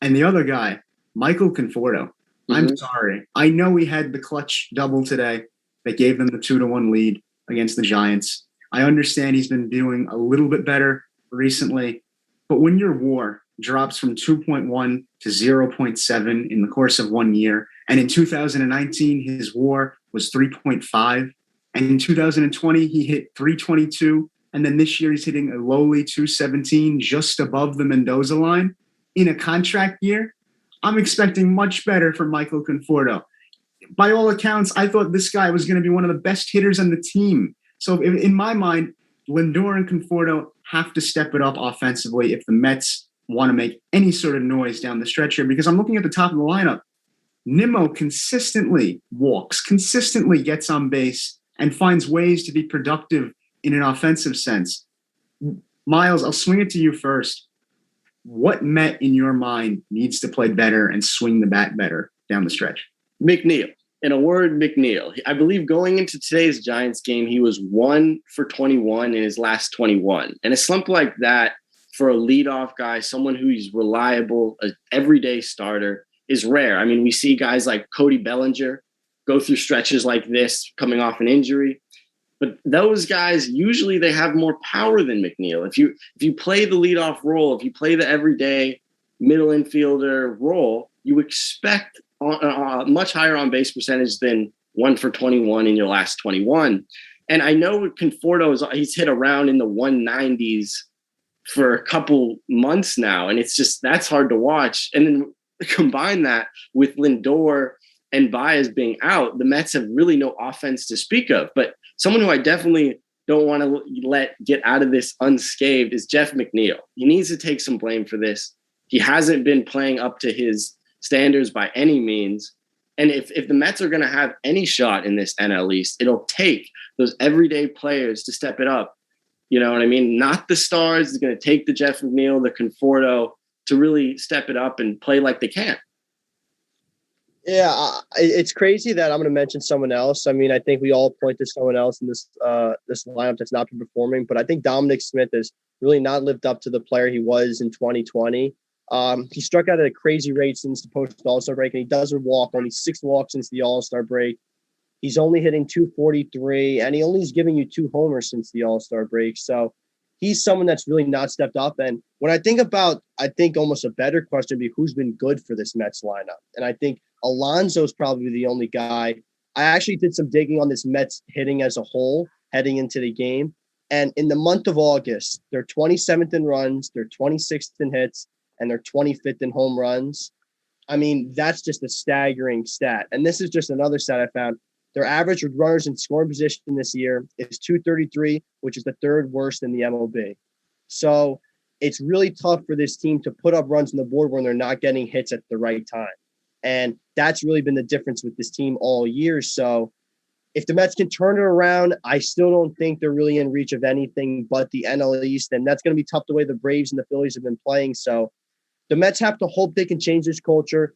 And the other guy, Michael Conforto. I'm sorry. I know he had the clutch double today that gave them the 2-1 lead against the Giants. I understand he's been doing a little bit better recently, but when your WAR drops from 2.1 to 0.7 in the course of 1 year, and in 2019 his WAR was 3.5, and in 2020 he hit 322, and then this year he's hitting a lowly 217, just above the Mendoza line in a contract year. I'm expecting much better from Michael Conforto. By all accounts, I thought this guy was going to be one of the best hitters on the team. So in my mind, Lindor and Conforto have to step it up offensively if the Mets want to make any sort of noise down the stretch here, because I'm looking at the top of the lineup. Nimmo consistently walks, consistently gets on base, and finds ways to be productive in an offensive sense. Miles, I'll swing it to you first. What Met in your mind needs to play better and swing the bat better down the stretch? McNeil. In a word, McNeil. I believe going into today's Giants game, he was 1 for 21 in his last 21. And a slump like that for a leadoff guy, someone who's reliable, an everyday starter, is rare. I mean, we see guys like Cody Bellinger go through stretches like this coming off an injury. But those guys, usually they have more power than McNeil. If you play the leadoff role, if you play the everyday middle infielder role, you expect a much higher on-base percentage than 1 for 21 in your last 21. And I know Conforto, he's hit around in the 190s for a couple months now, and it's just, that's hard to watch. And then combine that with Lindor and Baez being out, the Mets have really no offense to speak of. But someone who I definitely don't want to let get out of this unscathed is Jeff McNeil. He needs to take some blame for this. He hasn't been playing up to his standards by any means. And if the Mets are going to have any shot in this NL East, it'll take those everyday players to step it up. You know what I mean? Not the stars. It's going to take the Jeff McNeil, the Conforto, to really step it up and play like they can. Yeah, it's crazy that I'm going to mention someone else. I mean, I think we all point to someone else in this lineup that's not been performing, but I think Dominic Smith has really not lived up to the player he was in 2020. He struck out at a crazy rate since the post All-Star break, and he doesn't walk. Only 6 walks since the All-Star break. He's only hitting 243, and he only is giving you 2 homers since the All-Star break. So he's someone that's really not stepped up. And when I think almost a better question would be who's been good for this Mets lineup. And I think Alonso's probably the only guy. I actually did some digging on this Mets hitting as a whole heading into the game. And in the month of August, they're 27th in runs, they're 26th in hits, and they're 25th in home runs. I mean, that's just a staggering stat. And this is just another stat I found. Their average with runners in scoring position this year is 233, which is the 3rd worst in the MLB. So it's really tough for this team to put up runs on the board when they're not getting hits at the right time. And that's really been the difference with this team all year. So if the Mets can turn it around, I still don't think they're really in reach of anything but the NL East. And that's going to be tough the way the Braves and the Phillies have been playing. So the Mets have to hope they can change this culture.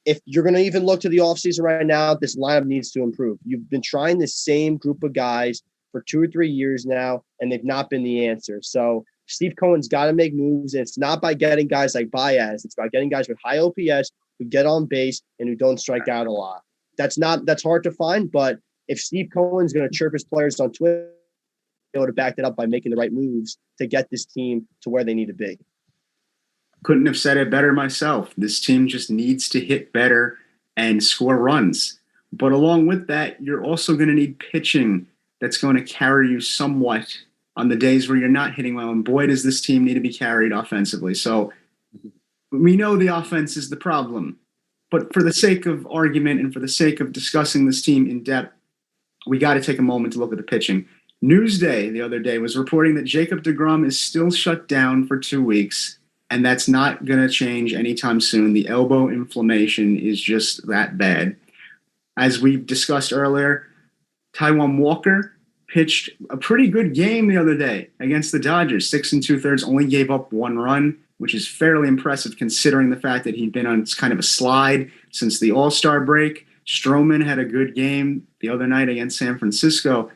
If you're going to even look to the offseason right now, this lineup needs to improve. You've been trying the same group of guys for 2 or 3 years now, and they've not been the answer. So Steve Cohen's got to make moves, and it's not by getting guys like Baez. It's about getting guys with high OPS who get on base and who don't strike out a lot. That's hard to find, but if Steve Cohen's going to chirp his players on Twitter, be able to back that up by making the right moves to get this team to where they need to be. Couldn't have said it better myself. This team just needs to hit better and score runs. But along with that, you're also going to need pitching that's going to carry you somewhat on the days where you're not hitting well. And boy, does this team need to be carried offensively. So we know the offense is the problem. But for the sake of argument and for the sake of discussing this team in depth, we got to take a moment to look at the pitching. Newsday the other day was reporting that Jacob deGrom is still shut down for 2 weeks. And that's not going to change anytime soon. The elbow inflammation is just that bad. As we discussed earlier, Taijuan Walker pitched a pretty good game the other day against the Dodgers. 6 2/3, only gave up 1 run, which is fairly impressive considering the fact that he'd been on kind of a slide since the All-Star break. Stroman had a good game the other night against San Francisco.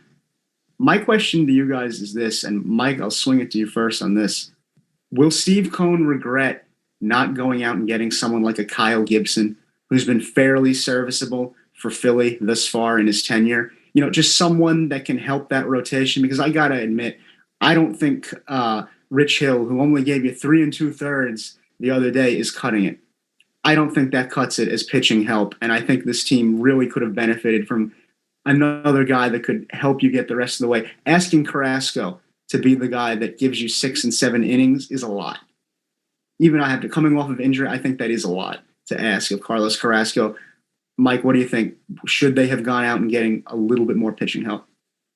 My question to you guys is this, and Mike, I'll swing it to you first on this. Will Steve Cohen regret not going out and getting someone like a Kyle Gibson, who's been fairly serviceable for Philly thus far in his tenure? You know, just someone that can help that rotation, because I got to admit, I don't think Rich Hill, who only gave you 3 2/3 the other day, is cutting it. I don't think that cuts it as pitching help. And I think this team really could have benefited from another guy that could help you get the rest of the way. Asking Carrasco to be the guy that gives you 6 and 7 innings is a lot. Even coming off of injury, I think that is a lot to ask of Carlos Carrasco. Mike, what do you think? Should they have gone out and getting a little bit more pitching help?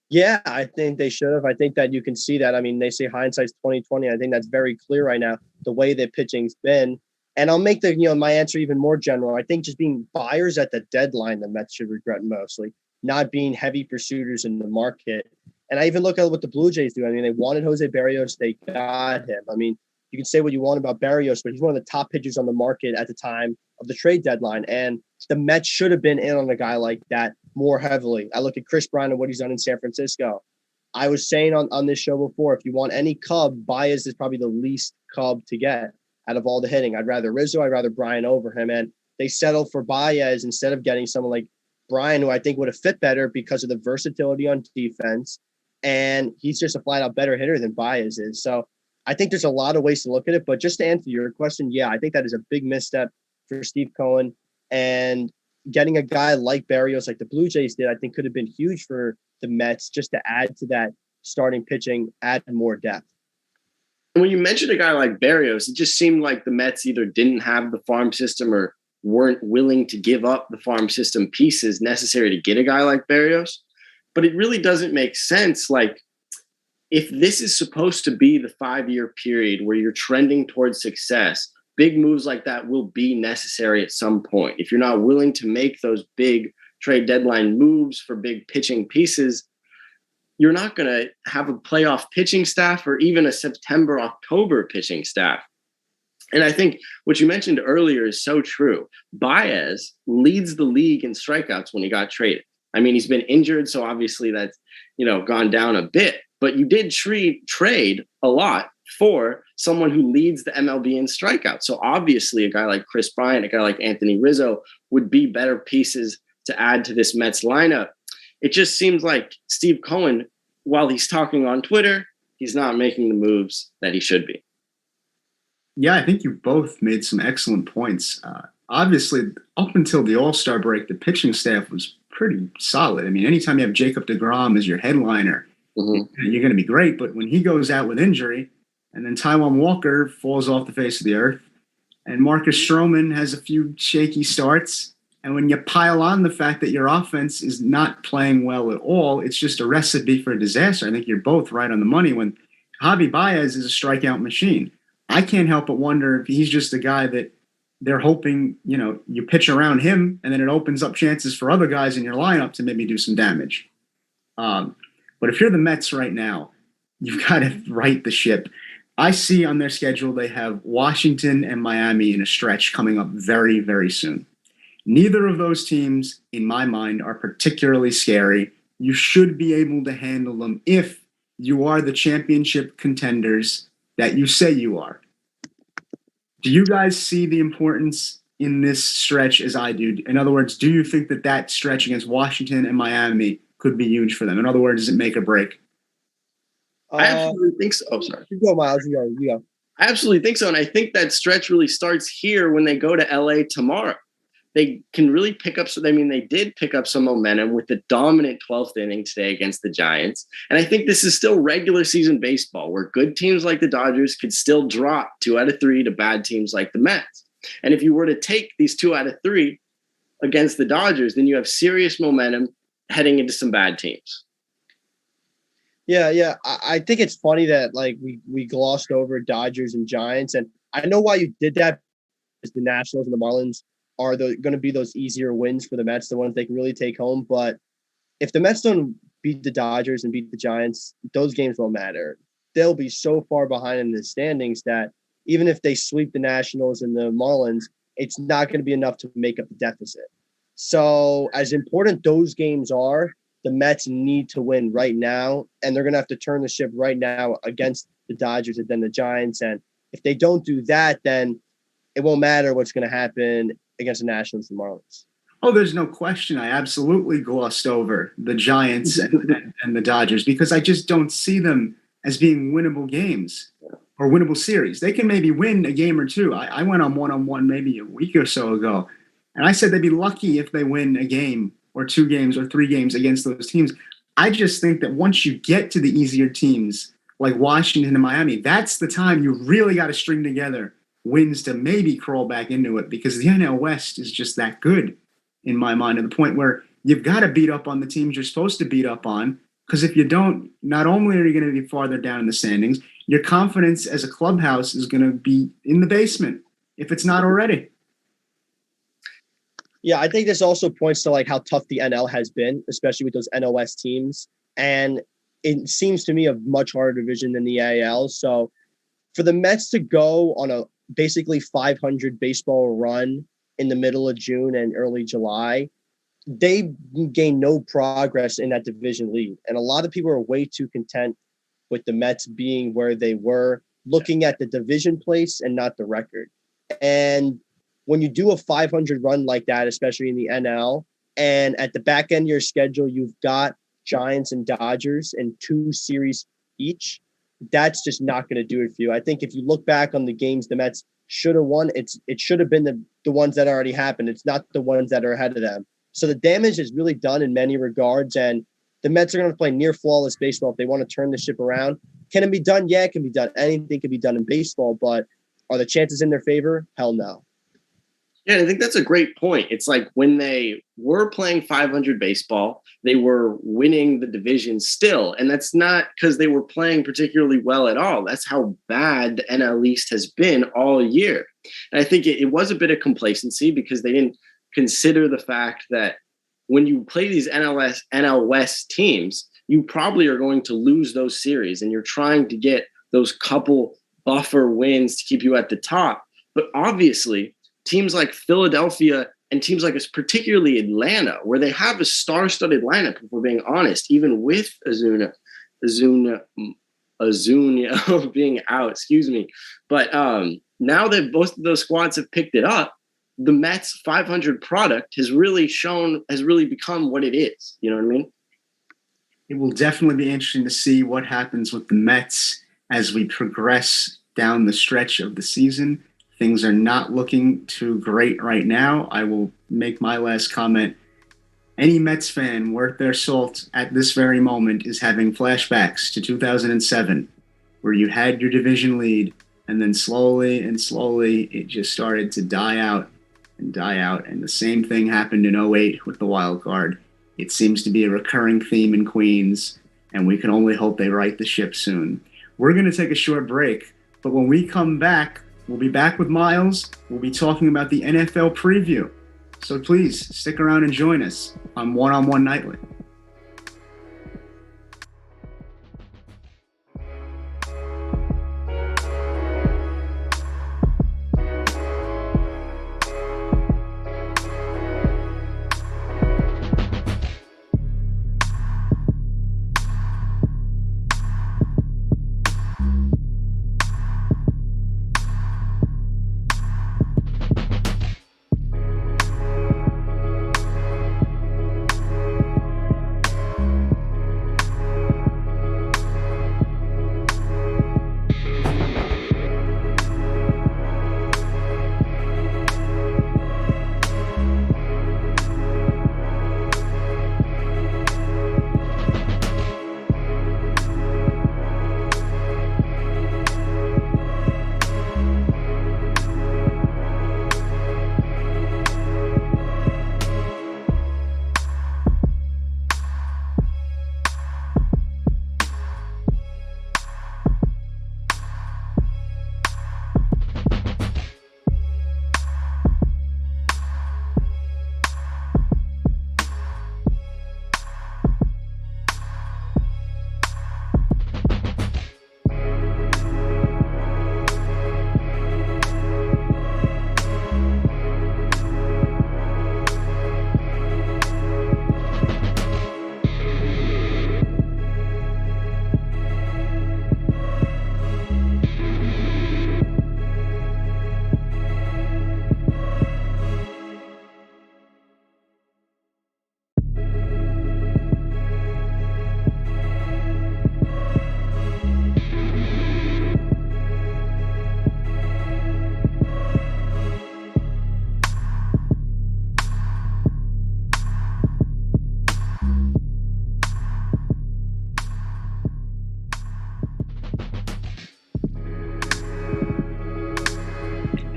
Yeah, I think they should have. I think that you can see that. I mean, they say hindsight's 20/20. I think that's very clear right now, the way that pitching's been. And I'll make my answer even more general. I think just being buyers at the deadline, the Mets should regret mostly, not being heavy pursuers in the market. And I even look at what the Blue Jays do. I mean, they wanted Jose Barrios. They got him. I mean, you can say what you want about Barrios, but he's one of the top pitchers on the market at the time of the trade deadline. And the Mets should have been in on a guy like that more heavily. I look at Chris Bryant and what he's done in San Francisco. I was saying on this show before, if you want any Cub, Baez is probably the least Cub to get out of all the hitting. I'd rather Rizzo. I'd rather Bryant over him. And they settled for Baez instead of getting someone like Bryant, who I think would have fit better because of the versatility on defense. And he's just a flat out better hitter than Baez is. So I think there's a lot of ways to look at it. But just to answer your question, yeah, I think that is a big misstep for Steve Cohen. And getting a guy like Barrios, like the Blue Jays did, I think could have been huge for the Mets just to add to that starting pitching, add more depth. When you mentioned a guy like Barrios, it just seemed like the Mets either didn't have the farm system or weren't willing to give up the farm system pieces necessary to get a guy like Barrios. But it really doesn't make sense. Like, if this is supposed to be the 5-year period where you're trending towards success, big moves like that will be necessary at some point. If you're not willing to make those big trade deadline moves for big pitching pieces, you're not going to have a playoff pitching staff or even a September, October pitching staff. And I think what you mentioned earlier is so true. Baez leads the league in strikeouts when he got traded. I mean, he's been injured, so obviously that's, gone down a bit. But you did trade a lot for someone who leads the MLB in strikeouts. So obviously a guy like Chris Bryant, a guy like Anthony Rizzo would be better pieces to add to this Mets lineup. It just seems like Steve Cohen, while he's talking on Twitter, he's not making the moves that he should be. Yeah, I think you both made some excellent points. Obviously, up until the All-Star break, the pitching staff was pretty solid. I mean, anytime you have Jacob deGrom as your headliner, you're going to be great. But when he goes out with injury, and then Taijuan Walker falls off the face of the earth, and Marcus Stroman has a few shaky starts, and when you pile on the fact that your offense is not playing well at all, it's just a recipe for a disaster. I think you're both right on the money when Javi Baez is a strikeout machine. I can't help but wonder if he's just a guy that they're hoping, you pitch around him and then it opens up chances for other guys in your lineup to maybe do some damage. But if you're the Mets right now, you've got to right the ship. I see on their schedule they have Washington and Miami in a stretch coming up very, very soon. Neither of those teams, in my mind, are particularly scary. You should be able to handle them if you are the championship contenders that you say you are. Do you guys see the importance in this stretch as I do? In other words, do you think that stretch against Washington and Miami could be huge for them? In other words, does it make or break? I absolutely think so. Oh, sorry. You go, Miles. You go. I absolutely think so. And I think that stretch really starts here when they go to LA tomorrow. They can really pick up. So, they did pick up some momentum with the dominant 12th inning today against the Giants. And I think this is still regular season baseball where good teams like the Dodgers could still drop 2 out of 3 to bad teams like the Mets. And if you were to take these 2 out of 3 against the Dodgers, then you have serious momentum heading into some bad teams. Yeah. I think it's funny that we glossed over Dodgers and Giants. And I know why you did that, because the Nationals and the Marlins are going to be those easier wins for the Mets, the ones they can really take home. But if the Mets don't beat the Dodgers and beat the Giants, those games won't matter. They'll be so far behind in the standings that even if they sweep the Nationals and the Marlins, it's not going to be enough to make up the deficit. So as important those games are, the Mets need to win right now, and they're going to have to turn the ship right now against the Dodgers and then the Giants. And if they don't do that, then it won't matter what's going to happen against the Nationals and Marlins. Oh, there's no question. I absolutely glossed over the Giants and the Dodgers because I just don't see them as being winnable games or winnable series. They can maybe win a game or two. I went on one-on-one maybe a week or so ago, and I said they'd be lucky if they win a game or 2 games or 3 games against those teams. I just think that once you get to the easier teams like Washington and Miami, that's the time you really got to string together wins to maybe crawl back into it, because the NL West is just that good in my mind, to the point where you've got to beat up on the teams you're supposed to beat up on, because if you don't, not only are you going to be farther down in the standings, your confidence as a clubhouse is going to be in the basement if it's not already. Yeah, I think this also points to how tough the NL has been, especially with those NL West teams. And it seems to me a much harder division than the AL. So for the Mets to go on a basically 500 baseball run in the middle of June and early July, they gained no progress in that division lead. And a lot of people are way too content with the Mets being where they were, looking at the division place and not the record. And when you do a 500 run like that, especially in the NL, and at the back end of your schedule, you've got Giants and Dodgers in 2 series each, that's just not going to do it for you. I think if you look back on the games the Mets should have won, it should have been the ones that already happened. It's not the ones that are ahead of them. So the damage is really done in many regards, and the Mets are going to play near flawless baseball if they want to turn the ship around. Can it be done? Yeah, it can be done. Anything can be done in baseball, but are the chances in their favor? Hell no. Yeah, I think that's a great point. It's like when they were playing 500 baseball, they were winning the division still. And that's not because they were playing particularly well at all. That's how bad the NL East has been all year. And I think it was a bit of complacency because they didn't consider the fact that when you play these NL West teams, you probably are going to lose those series, and you're trying to get those couple buffer wins to keep you at the top. But obviously, teams like Philadelphia and teams like particularly Atlanta, where they have a star-studded lineup, if we're being honest, even with Azuna being out, excuse me. But now that both of those squads have picked it up, the Mets 500 product has really become what it is. You know what I mean? It will definitely be interesting to see what happens with the Mets as we progress down the stretch of the season. Things are not looking too great right now. I will make my last comment. Any Mets fan worth their salt at this very moment is having flashbacks to 2007, where you had your division lead, and then slowly and slowly it just started to die out. And the same thing happened in 2008 with the wild card. It seems to be a recurring theme in Queens, and we can only hope they right the ship soon. We're going to take a short break, but when we come back, we'll be back with Miles. We'll be talking about the NFL preview. So please stick around and join us on One Nightly.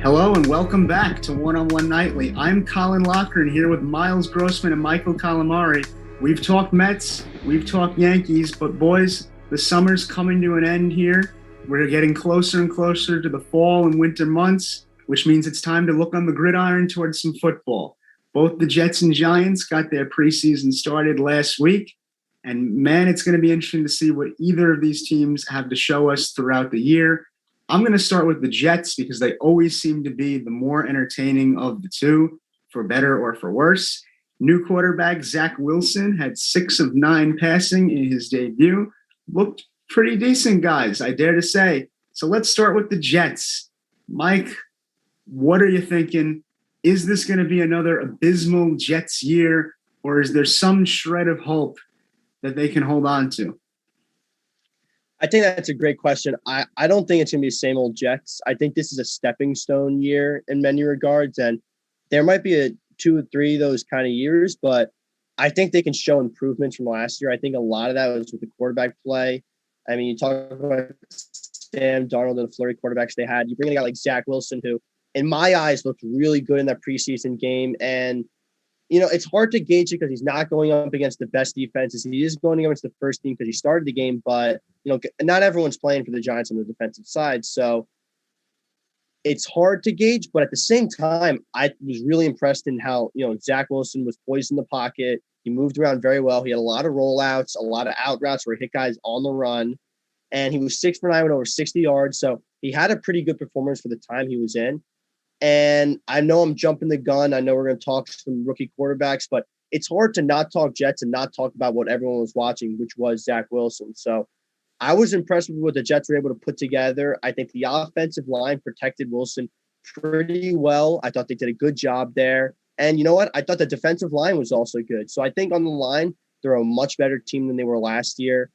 Hello and welcome back to One Nightly. I'm Colin Lochran here with Miles Grossman and Michael Calamari. We've talked Mets, we've talked Yankees, but boys, the summer's coming to an end here. We're getting closer and closer to the fall and winter months, which means it's time to look on the gridiron towards some football. Both the Jets and Giants got their preseason started last week, and man, it's going to be interesting to see what either of these teams have to show us throughout the year. I'm going to start with the Jets because they always seem to be the more entertaining of the two, for better or for worse. New quarterback Zach Wilson had 6 of 9 passing in his debut. Looked pretty decent, guys, I dare to say. So let's start with the Jets. Mike, what are you thinking? Is this going to be another abysmal Jets year, or is there some shred of hope that they can hold on to? I think that's a great question. I don't think it's going to be the same old Jets. I think this is a stepping stone year in many regards, and there might be a 2 or 3 of those kind of years, but I think they can show improvements from last year. I think a lot of that was with the quarterback play. I mean, you talk about Sam Darnold and the flurry quarterbacks they had. You bring in a guy like Zach Wilson, who, in my eyes, looked really good in that preseason game. And, you know, it's hard to gauge it because he's not going up against the best defenses. He is going against the first team because he started the game, but, you know, not everyone's playing for the Giants on the defensive side. So it's hard to gauge, but at the same time, I was really impressed in how, you know, Zach Wilson was poised in the pocket. He moved around very well. He had a lot of rollouts, a lot of out routes where he hit guys on the run, and he was 6 for 9 with over 60 yards. So he had a pretty good performance for the time he was in. And I know I'm jumping the gun. I know we're going to talk some rookie quarterbacks, but it's hard to not talk Jets and not talk about what everyone was watching, which was Zach Wilson. So I was impressed with what the Jets were able to put together. I think the offensive line protected Wilson pretty well. I thought they did a good job there. And you know what? I thought the defensive line was also good. So I think on the line, they're a much better team than they were last year.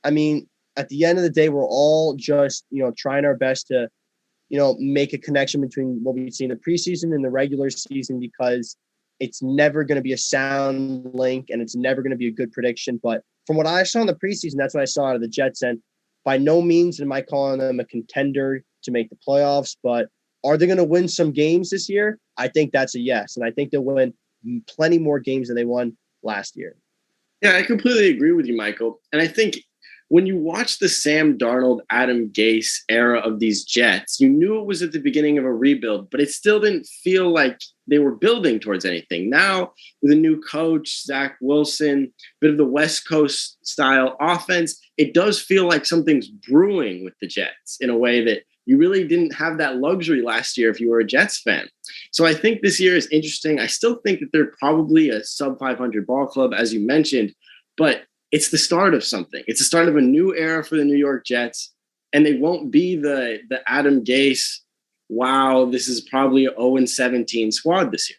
I mean, at the end of the day, we're all just, trying our best to, make a connection between what we've seen in the preseason and the regular season, because it's never going to be a sound link and it's never going to be a good prediction. But from what I saw in the preseason, that's what I saw out of the Jets. And by no means am I calling them a contender to make the playoffs, but are they going to win some games this year? I think that's a yes. And I think they'll win plenty more games than they won last year. Yeah, I completely agree with you, Michael. And I think when you watch the Sam Darnold, Adam Gase era of these Jets, you knew it was at the beginning of a rebuild, but it still didn't feel like they were building towards anything. Now, with a new coach, Zach Wilson, bit of the West Coast style offense, it does feel like something's brewing with the Jets in a way that you really didn't have that luxury last year if you were a Jets fan. So I think this year is interesting. I still think that they're probably a sub 500 ball club, as you mentioned, but it's the start of something. It's the start of a new era for the New York Jets, and they won't be the Adam Gase, wow, this is probably an 0-17 squad this year.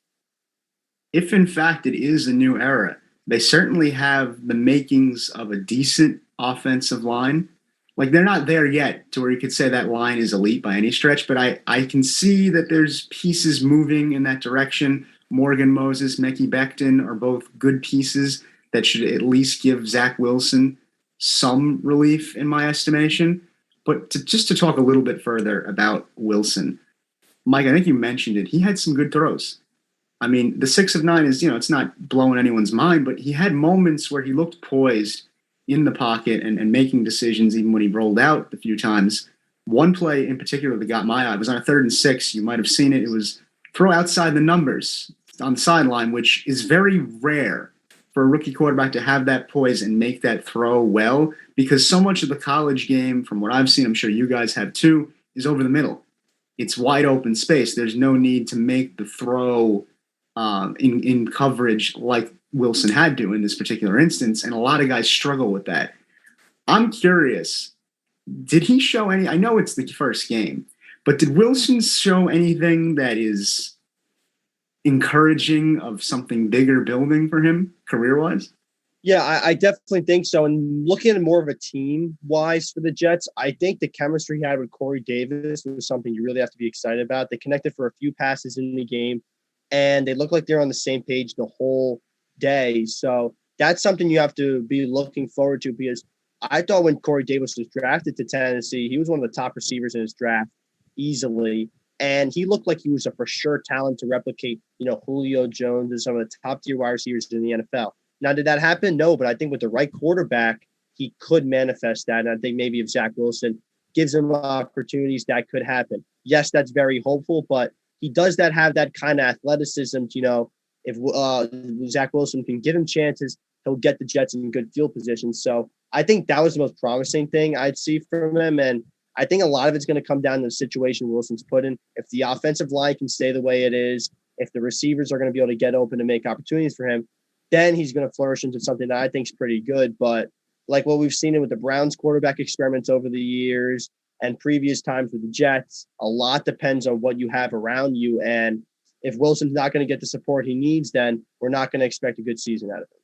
If in fact it is a new era, they certainly have the makings of a decent offensive line. Like, they're not there yet to where you could say that line is elite by any stretch, but I can see that there's pieces moving in that direction. Morgan Moses, Mekhi Becton are both good pieces that should at least give Zach Wilson some relief in my estimation. But just to talk a little bit further about Wilson, Mike, I think you mentioned it. He had some good throws. I mean, the 6 of 9 is, it's not blowing anyone's mind, but he had moments where he looked poised in the pocket and making decisions even when he rolled out a few times. One play in particular that got my eye was on a 3rd and 6. You might have seen it. It was throw outside the numbers on the sideline, which is very rare for a rookie quarterback to have that poise and make that throw well, because so much of the college game, from what I've seen, I'm sure you guys have too, is over the middle. It's wide open space. There's no need to make the throw in coverage like Wilson had to in this particular instance, and a lot of guys struggle with that. I'm curious, did he show any – I know it's the first game, but did Wilson show anything that is encouraging of something bigger building for him career-wise? Yeah, I definitely think so. And looking at more of a team-wise for the Jets, I think the chemistry he had with Corey Davis was something you really have to be excited about. They connected for a few passes in the game, and they look like they're on the same page the whole day. So that's something you have to be looking forward to, because I thought when Corey Davis was drafted to Tennessee, he was one of the top receivers in his draft easily. And he looked like he was a for sure talent to replicate, Julio Jones and some of the top tier wide receivers in the NFL. Now, did that happen? No, but I think with the right quarterback, he could manifest that. And I think maybe if Zach Wilson gives him opportunities, that could happen. Yes, that's very hopeful, but he does have that kind of athleticism. If Zach Wilson can give him chances, he'll get the Jets in good field position. So I think that was the most promising thing I'd see from him. And I think a lot of it's going to come down to the situation Wilson's put in. If the offensive line can stay the way it is, if the receivers are going to be able to get open and make opportunities for him, then he's going to flourish into something that I think is pretty good. But like what we've seen it with the Browns quarterback experiments over the years and previous times with the Jets, a lot depends on what you have around you. And if Wilson's not going to get the support he needs, then we're not going to expect a good season out of him.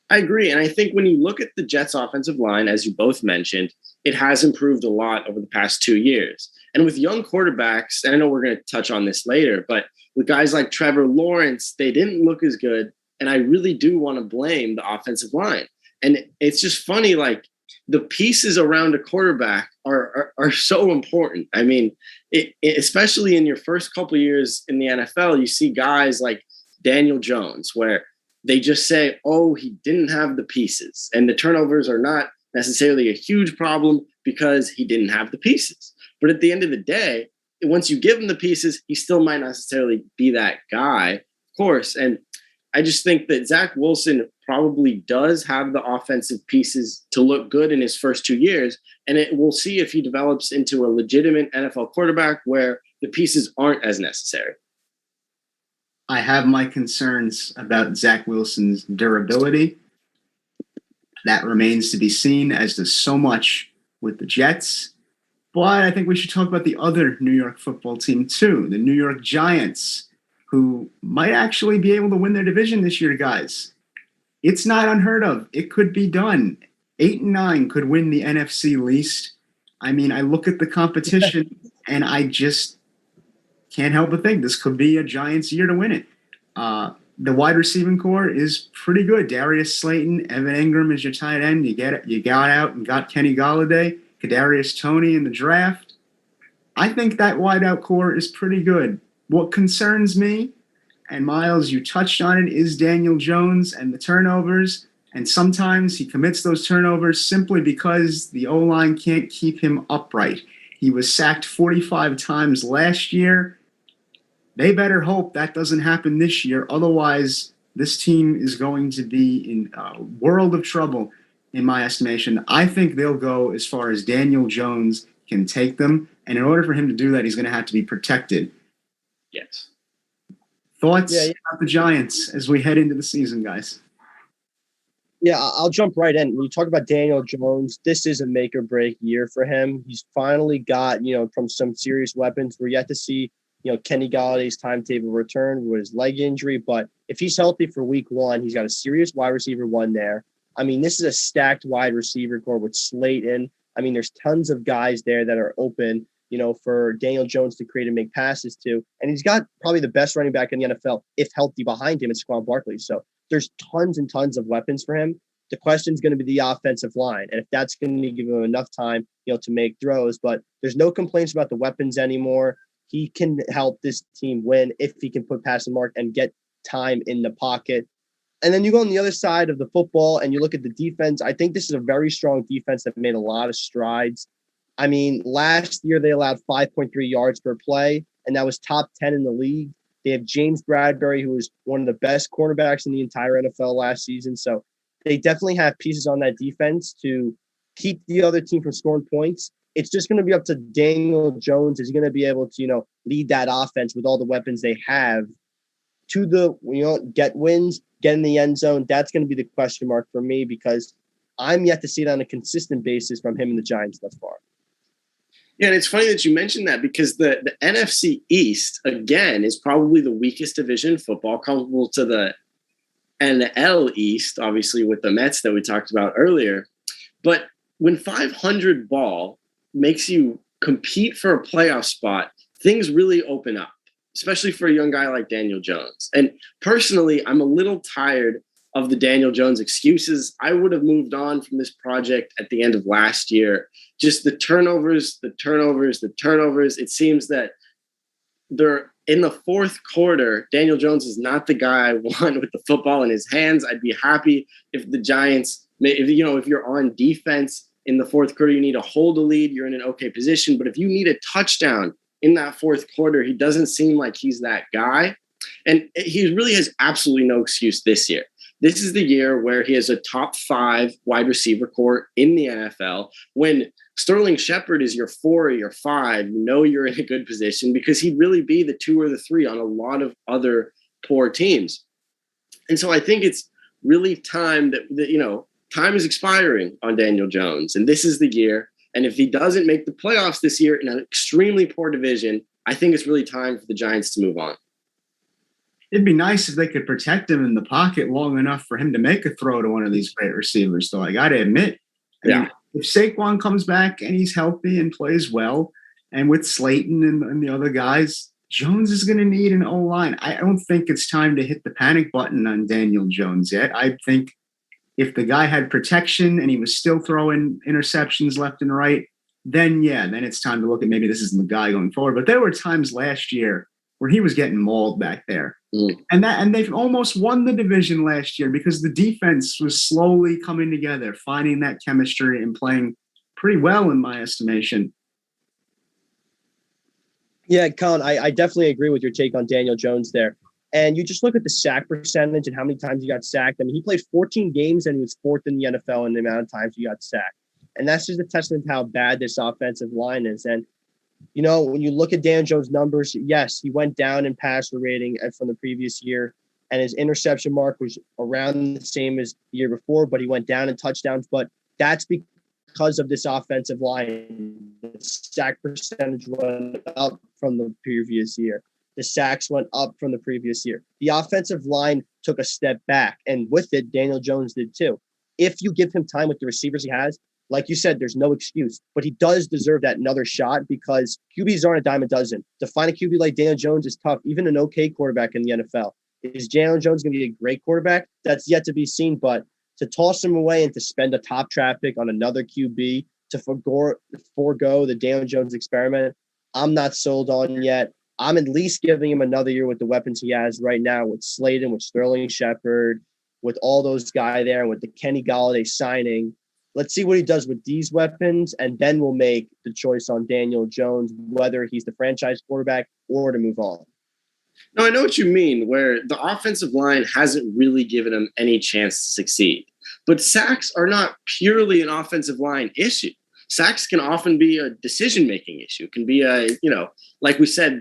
I agree. And I think when you look at the Jets offensive line, as you both mentioned, it has improved a lot over the past 2 years. And with young quarterbacks, and I know we're going to touch on this later, but with guys like Trevor Lawrence, they didn't look as good. And I really do want to blame the offensive line. And it's just funny, like the pieces around a quarterback are so important. I mean, especially in your first couple of years in the NFL, you see guys like Daniel Jones, where they just say, oh, he didn't have the pieces. And the turnovers are not necessarily a huge problem because he didn't have the pieces. But at the end of the day, once you give him the pieces, he still might not necessarily be that guy, of course. And I just think that Zach Wilson probably does have the offensive pieces to look good in his first 2 years. And we'll see if he develops into a legitimate NFL quarterback where the pieces aren't as necessary. I have my concerns about Zach Wilson's durability. That remains to be seen, as does so much with the Jets. But I think we should talk about the other New York football team too, the New York Giants, who might actually be able to win their division this year, guys. It's not unheard of. It could be done. 8-9 could win the NFC least. I mean, I look at the competition and I just can't help but think this could be a Giants year to win it. The wide receiving core is pretty good. Darius Slayton, Evan Ingram is your tight end. You got out and got Kenny Golladay, Kadarius Toney in the draft. I think that wideout core is pretty good. What concerns me, and Miles, you touched on it, is Daniel Jones and the turnovers. And sometimes he commits those turnovers simply because the O-line can't keep him upright. He was sacked 45 times last year. They better hope that doesn't happen this year. Otherwise, this team is going to be in a world of trouble, in my estimation. I think they'll go as far as Daniel Jones can take them. And in order for him to do that, he's going to have to be protected. Yes. Thoughts about the Giants as we head into the season, guys? Yeah, I'll jump right in. When you talk about Daniel Jones, this is a make or break year for him. He's finally got, from some serious weapons. We're yet to see, Kenny Galladay's timetable return with his leg injury. But if he's healthy for week one, he's got a serious wide receiver one there. I mean, this is a stacked wide receiver core with Slayton. I mean, there's tons of guys there that are open, for Daniel Jones to create and make passes to. And he's got probably the best running back in the NFL, if healthy, behind him. It's Saquon Barkley. So there's tons and tons of weapons for him. The question is going to be the offensive line, and if that's going to give him enough time, to make throws. But there's no complaints about the weapons anymore. He can help this team win if he can put past the mark and get time in the pocket. And then you go on the other side of the football and you look at the defense. I think this is a very strong defense that made a lot of strides. I mean, last year they allowed 5.3 yards per play, and that was top 10 in the league. They have James Bradbury, who was one of the best cornerbacks in the entire NFL last season. So they definitely have pieces on that defense to keep the other team from scoring points. It's just going to be up to Daniel Jones. Is he going to be able to, lead that offense with all the weapons they have to get wins, get in the end zone? That's going to be the question mark for me, because I'm yet to see it on a consistent basis from him and the Giants thus far. Yeah, and it's funny that you mentioned that, because the NFC East, again, is probably the weakest division in football, comparable to the NL East, obviously, with the Mets that we talked about earlier. But when 500 ball makes you compete for a playoff spot, things really open up, especially for a young guy like Daniel Jones. And personally, I'm a little tired of the Daniel Jones excuses. I would have moved on from this project at the end of last year. Just the turnovers. It seems that they're in the fourth quarter. Daniel Jones is not the guy I want with the football in his hands. I'd be happy if the Giants, if you're on defense in the fourth quarter, you need to hold a lead, you're in an okay position. But if you need a touchdown in that fourth quarter, he doesn't seem like he's that guy. And he really has absolutely no excuse this year. This is the year where he has a top 5 wide receiver core in the NFL. When Sterling Shepard is your 4 or your 5, you're in a good position, because he'd really be the 2 or the 3 on a lot of other poor teams. And so I think it's really time that time is expiring on Daniel Jones, and this is the year. And if he doesn't make the playoffs this year in an extremely poor division, I think it's really time for the Giants to move on. It'd be nice if they could protect him in the pocket long enough for him to make a throw to one of these great receivers, though. I got to admit, if Saquon comes back and he's healthy and plays well, and with Slayton and the other guys, Jones is going to need an O-line. I don't think it's time to hit the panic button on Daniel Jones yet. I think if the guy had protection and he was still throwing interceptions left and right, then it's time to look at maybe this isn't the guy going forward. But there were times last year where he was getting mauled back there. And they've almost won the division last year because the defense was slowly coming together, finding that chemistry and playing pretty well, in my estimation. Yeah, Colin, I definitely agree with your take on Daniel Jones there. And you just look at the sack percentage and how many times he got sacked. I mean, he played 14 games and he was 4th in the NFL in the amount of times he got sacked. And that's just a testament to how bad this offensive line is. And When you look at Dan Jones' numbers, yes, he went down in passer rating from the previous year, and his interception mark was around the same as the year before, but he went down in touchdowns. But that's because of this offensive line. The sack percentage went up from the previous year. The sacks went up from the previous year. The offensive line took a step back, and with it, Daniel Jones did too. If you give him time with the receivers he has, like you said, there's no excuse, but he does deserve that another shot because QBs aren't a dime a dozen. To find a QB like Daniel Jones is tough, even an okay quarterback in the NFL. Is Daniel Jones going to be a great quarterback? That's yet to be seen, but to toss him away and to spend a top draft pick on another QB to forego the Daniel Jones experiment, I'm not sold on yet. I'm at least giving him another year with the weapons he has right now with Slayton, with Sterling Shepard, with all those guys there, and with the Kenny Galladay signing. Let's see what he does with these weapons, and then we'll make the choice on Daniel Jones, whether he's the franchise quarterback or to move on. No, I know what you mean, where the offensive line hasn't really given him any chance to succeed. But sacks are not purely an offensive line issue. Sacks can often be a decision-making issue. It can be like we said,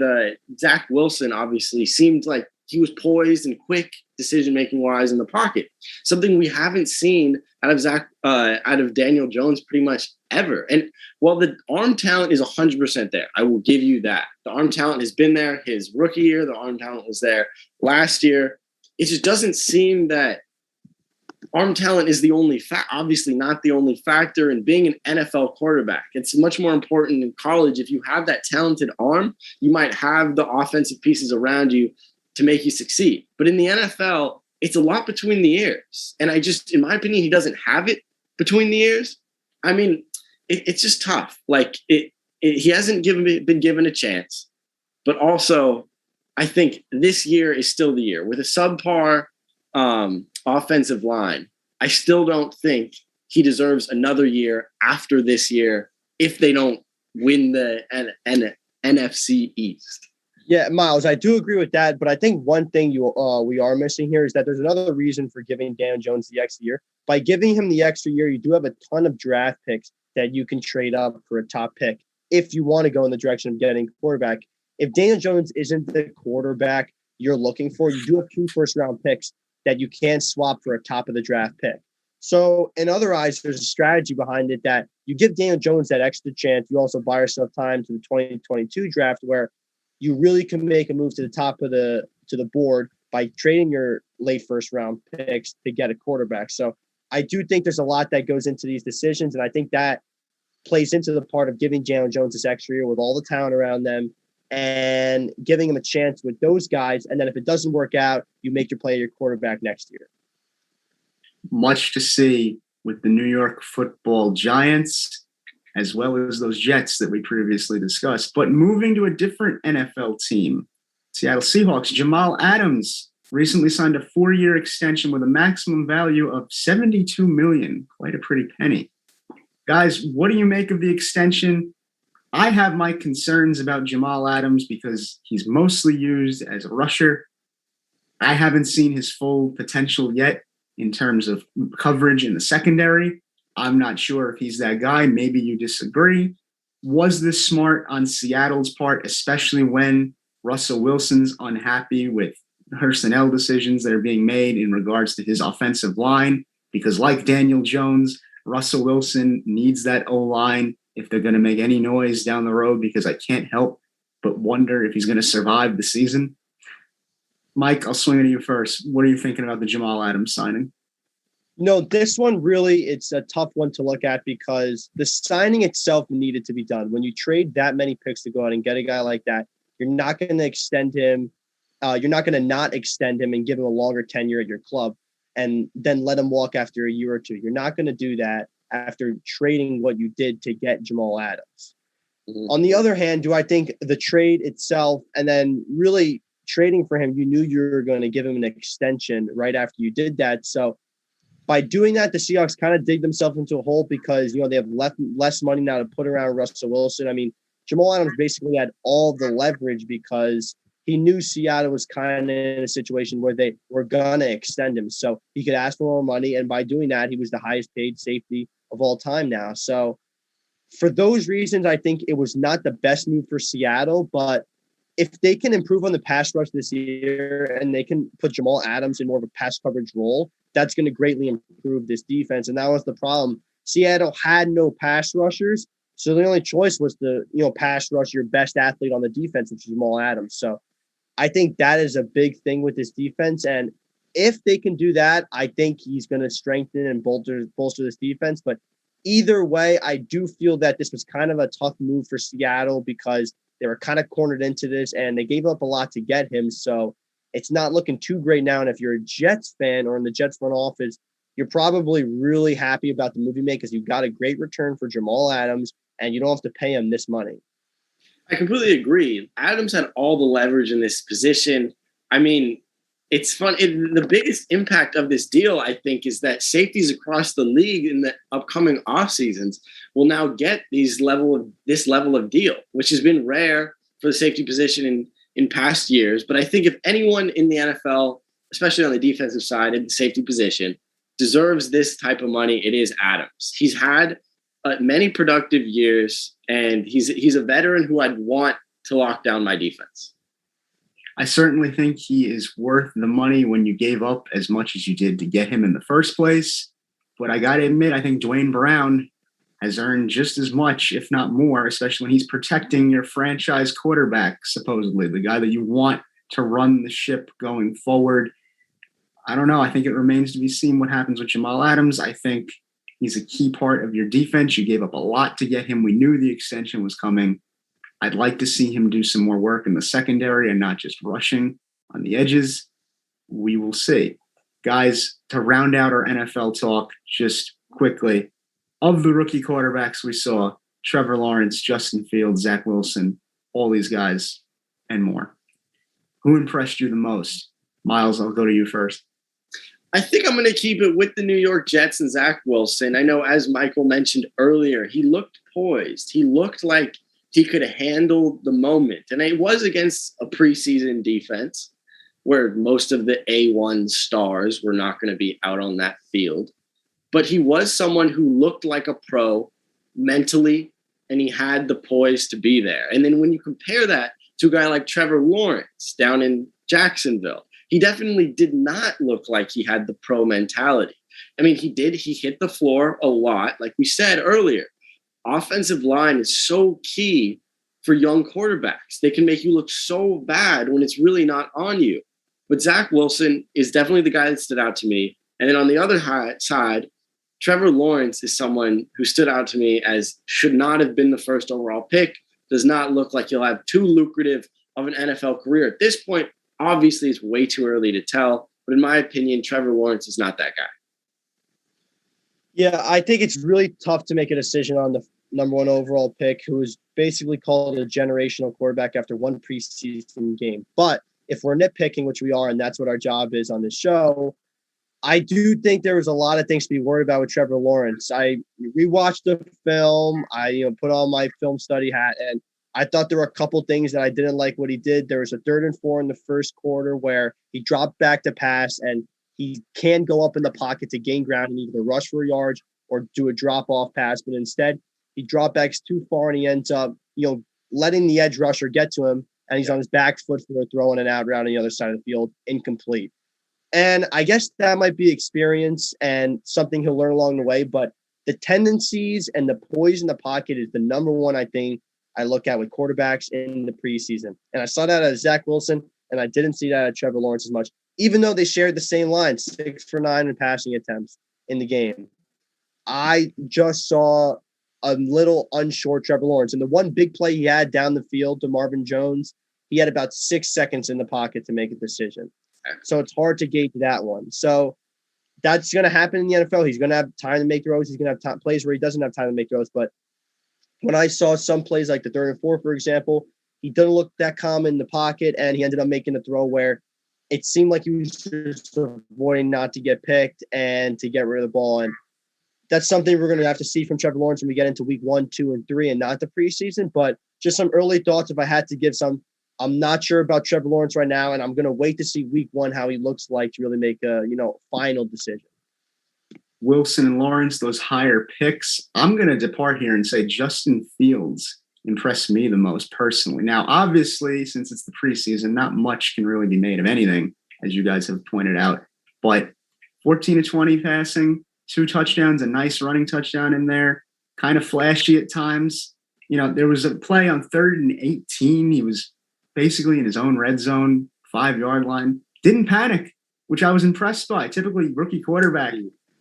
Zach Wilson obviously seemed like he was poised and quick decision-making wise in the pocket. Something we haven't seen out of Daniel Jones pretty much ever. And while the arm talent is 100% there, I will give you that. The arm talent has been there. His rookie year, the arm talent was there. Last year, it just doesn't seem that arm talent is the only obviously not the only factor in being an NFL quarterback. It's much more important in college. If you have that talented arm, you might have the offensive pieces around you to make you succeed. But in the NFL, it's a lot between the ears. And in my opinion, he doesn't have it between the ears. I mean, it's just tough. Like he hasn't been given a chance. But also, I think this year is still the year with a subpar offensive line. I still don't think he deserves another year after this year if they don't win the NFC East. Yeah, Miles, I do agree with that, but I think one thing we are missing here is that there's another reason for giving Dan Jones the extra year. By giving him the extra year, you do have a ton of draft picks that you can trade up for a top pick if you want to go in the direction of getting a quarterback. If Daniel Jones isn't the quarterback you're looking for, you do have 2 first-round picks that you can swap for a top of the draft pick. So in other eyes, there's a strategy behind it that you give Daniel Jones that extra chance. You also buy yourself time to the 2022 draft where you really can make a move to the top of the board by trading your late first round picks to get a quarterback. So I do think there's a lot that goes into these decisions. And I think that plays into the part of giving Daniel Jones this extra year with all the talent around them and giving him a chance with those guys. And then if it doesn't work out, you make your play your quarterback next year. Much to see with the New York Football Giants, as well as those Jets that we previously discussed. But moving to a different NFL team, Seattle Seahawks, Jamal Adams recently signed a 4-year extension with a maximum value of $72 million. Quite a pretty penny. Guys, what do you make of the extension? I have my concerns about Jamal Adams because he's mostly used as a rusher. I haven't seen his full potential yet in terms of coverage in the secondary. I'm not sure if he's that guy. Maybe you disagree. Was this smart on Seattle's part, especially when Russell Wilson's unhappy with personnel decisions that are being made in regards to his offensive line? Because like Daniel Jones, Russell Wilson needs that O-line if they're going to make any noise down the road, because I can't help but wonder if he's going to survive the season. Mike, I'll swing it to you first. What are you thinking about the Jamal Adams signing? This one really, it's a tough one to look at because the signing itself needed to be done. When you trade that many picks to go out and get a guy like that, you're not going to extend him. You're not going to not extend him and give him a longer tenure at your club and then let him walk after a year or two. You're not going to do that after trading what you did to get Jamal Adams. Mm-hmm. On the other hand, do I think the trade itself and then really trading for him, you knew you were going to give him an extension right after you did that. So by doing that, the Seahawks kind of dig themselves into a hole because, they have less money now to put around Russell Wilson. I mean, Jamal Adams basically had all the leverage because he knew Seattle was kind of in a situation where they were going to extend him. So he could ask for more money. And by doing that, he was the highest paid safety of all time now. So for those reasons, I think it was not the best move for Seattle, but if they can improve on the pass rush this year and they can put Jamal Adams in more of a pass coverage role, that's going to greatly improve this defense. And that was the problem. Seattle had no pass rushers, so the only choice was to, pass rush your best athlete on the defense, which is Jamal Adams. So I think that is a big thing with this defense. And if they can do that, I think he's going to strengthen and bolster this defense. But either way, I do feel that this was kind of a tough move for Seattle because they were kind of cornered into this and they gave up a lot to get him. So it's not looking too great now. And if you're a Jets fan or in the Jets front office, you're probably really happy about the move you made because you've got a great return for Jamal Adams and you don't have to pay him this money. I completely agree. Adams had all the leverage in this position. I mean, it's fun. The biggest impact of this deal, I think, is that safeties across the league in the upcoming off seasons will now get this level of deal, which has been rare for the safety position in past years. But I think if anyone in the NFL, especially on the defensive side in the safety position, deserves this type of money, it is Adams. He's had many productive years, and he's a veteran who I'd want to lock down my defense. I certainly think he is worth the money when you gave up as much as you did to get him in the first place. But I got to admit, I think Dwayne Brown has earned just as much, if not more, especially when he's protecting your franchise quarterback, supposedly, the guy that you want to run the ship going forward. I don't know. I think it remains to be seen what happens with Jamal Adams. I think he's a key part of your defense. You gave up a lot to get him. We knew the extension was coming. I'd like to see him do some more work in the secondary and not just rushing on the edges. We will see. Guys, to round out our NFL talk just quickly, of the rookie quarterbacks we saw, Trevor Lawrence, Justin Fields, Zach Wilson, all these guys and more. Who impressed you the most? Miles, I'll go to you first. I think I'm going to keep it with the New York Jets and Zach Wilson. I know, as Michael mentioned earlier, he looked poised. He looked like he could handle the moment. And it was against a preseason defense where most of the A1 stars were not going to be out on that field. But he was someone who looked like a pro mentally, and he had the poise to be there. And then when you compare that to a guy like Trevor Lawrence down in Jacksonville, he definitely did not look like he had the pro mentality. I mean, he hit the floor a lot. Like we said earlier, offensive line is so key for young quarterbacks. They can make you look so bad when it's really not on you. But Zach Wilson is definitely the guy that stood out to me. And then on the other side, Trevor Lawrence is someone who stood out to me as should not have been the first overall pick. Does not look like he'll have too lucrative of an NFL career. At this point, obviously, it's way too early to tell. But in my opinion, Trevor Lawrence is not that guy. Yeah, I think it's really tough to make a decision on the number one overall pick, who is basically called a generational quarterback after one preseason game. But if we're nitpicking, which we are, and that's what our job is on this show, I do think there was a lot of things to be worried about with Trevor Lawrence. I rewatched the film. I put on my film study hat, and I thought there were a couple things that I didn't like what he did. There was a 3rd and 4 in the first quarter where he dropped back to pass, and he can go up in the pocket to gain ground and either rush for yards or do a drop-off pass. But instead, he drop backs too far, and he ends up, letting the edge rusher get to him, and he's on his back foot for a throw and an out route on the other side of the field, incomplete. And I guess that might be experience and something he'll learn along the way, but the tendencies and the poise in the pocket is the number one, I think, I look at with quarterbacks in the preseason. And I saw that at Zach Wilson, and I didn't see that at Trevor Lawrence as much, even though they shared the same line, 6 for 9 in passing attempts in the game. I just saw a little unsure Trevor Lawrence. And the one big play he had down the field to Marvin Jones, he had about 6 seconds in the pocket to make a decision. So it's hard to gauge that one. So that's going to happen in the NFL. He's going to have time to make throws. He's going to have plays where he doesn't have time to make throws. But when I saw some plays like the 3rd and 4, for example, he doesn't look that calm in the pocket, and he ended up making a throw where it seemed like he was just avoiding not to get picked and to get rid of the ball. And that's something we're going to have to see from Trevor Lawrence when we get into week 1, 2, and 3 and not the preseason. But just some early thoughts if I had to give some. I'm not sure about Trevor Lawrence right now, and I'm going to wait to see week 1 how he looks like to really make a final decision. Wilson and Lawrence, those higher picks, I'm going to depart here and say Justin Fields impressed me the most personally. Now, obviously, since it's the preseason, not much can really be made of anything, as you guys have pointed out. But 14 to 20 passing, 2 touchdowns, a nice running touchdown in there, kind of flashy at times. There was a play on 3rd and 18. He was basically in his own red zone, 5-yard line. Didn't panic, which I was impressed by. Typically, rookie quarterback,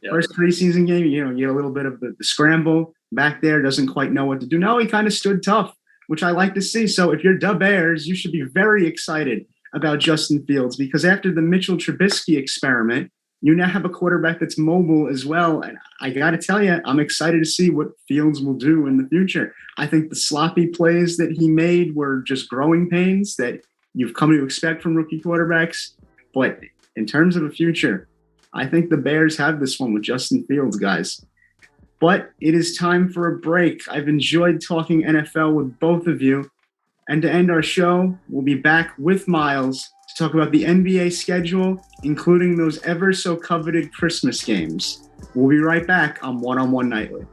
first preseason game, you get a little bit of the scramble back there, doesn't quite know what to do. No, he kind of stood tough, which I like to see. So if you're Dub Bears, you should be very excited about Justin Fields, because after the Mitchell Trubisky experiment, you now have a quarterback that's mobile as well. And I got to tell you, I'm excited to see what Fields will do in the future. I think the sloppy plays that he made were just growing pains that you've come to expect from rookie quarterbacks. But in terms of the future, I think the Bears have this one with Justin Fields, guys. But it is time for a break. I've enjoyed talking NFL with both of you. And to end our show, we'll be back with Miles to talk about the NBA schedule, including those ever so coveted Christmas games. We'll be right back on One Nightly.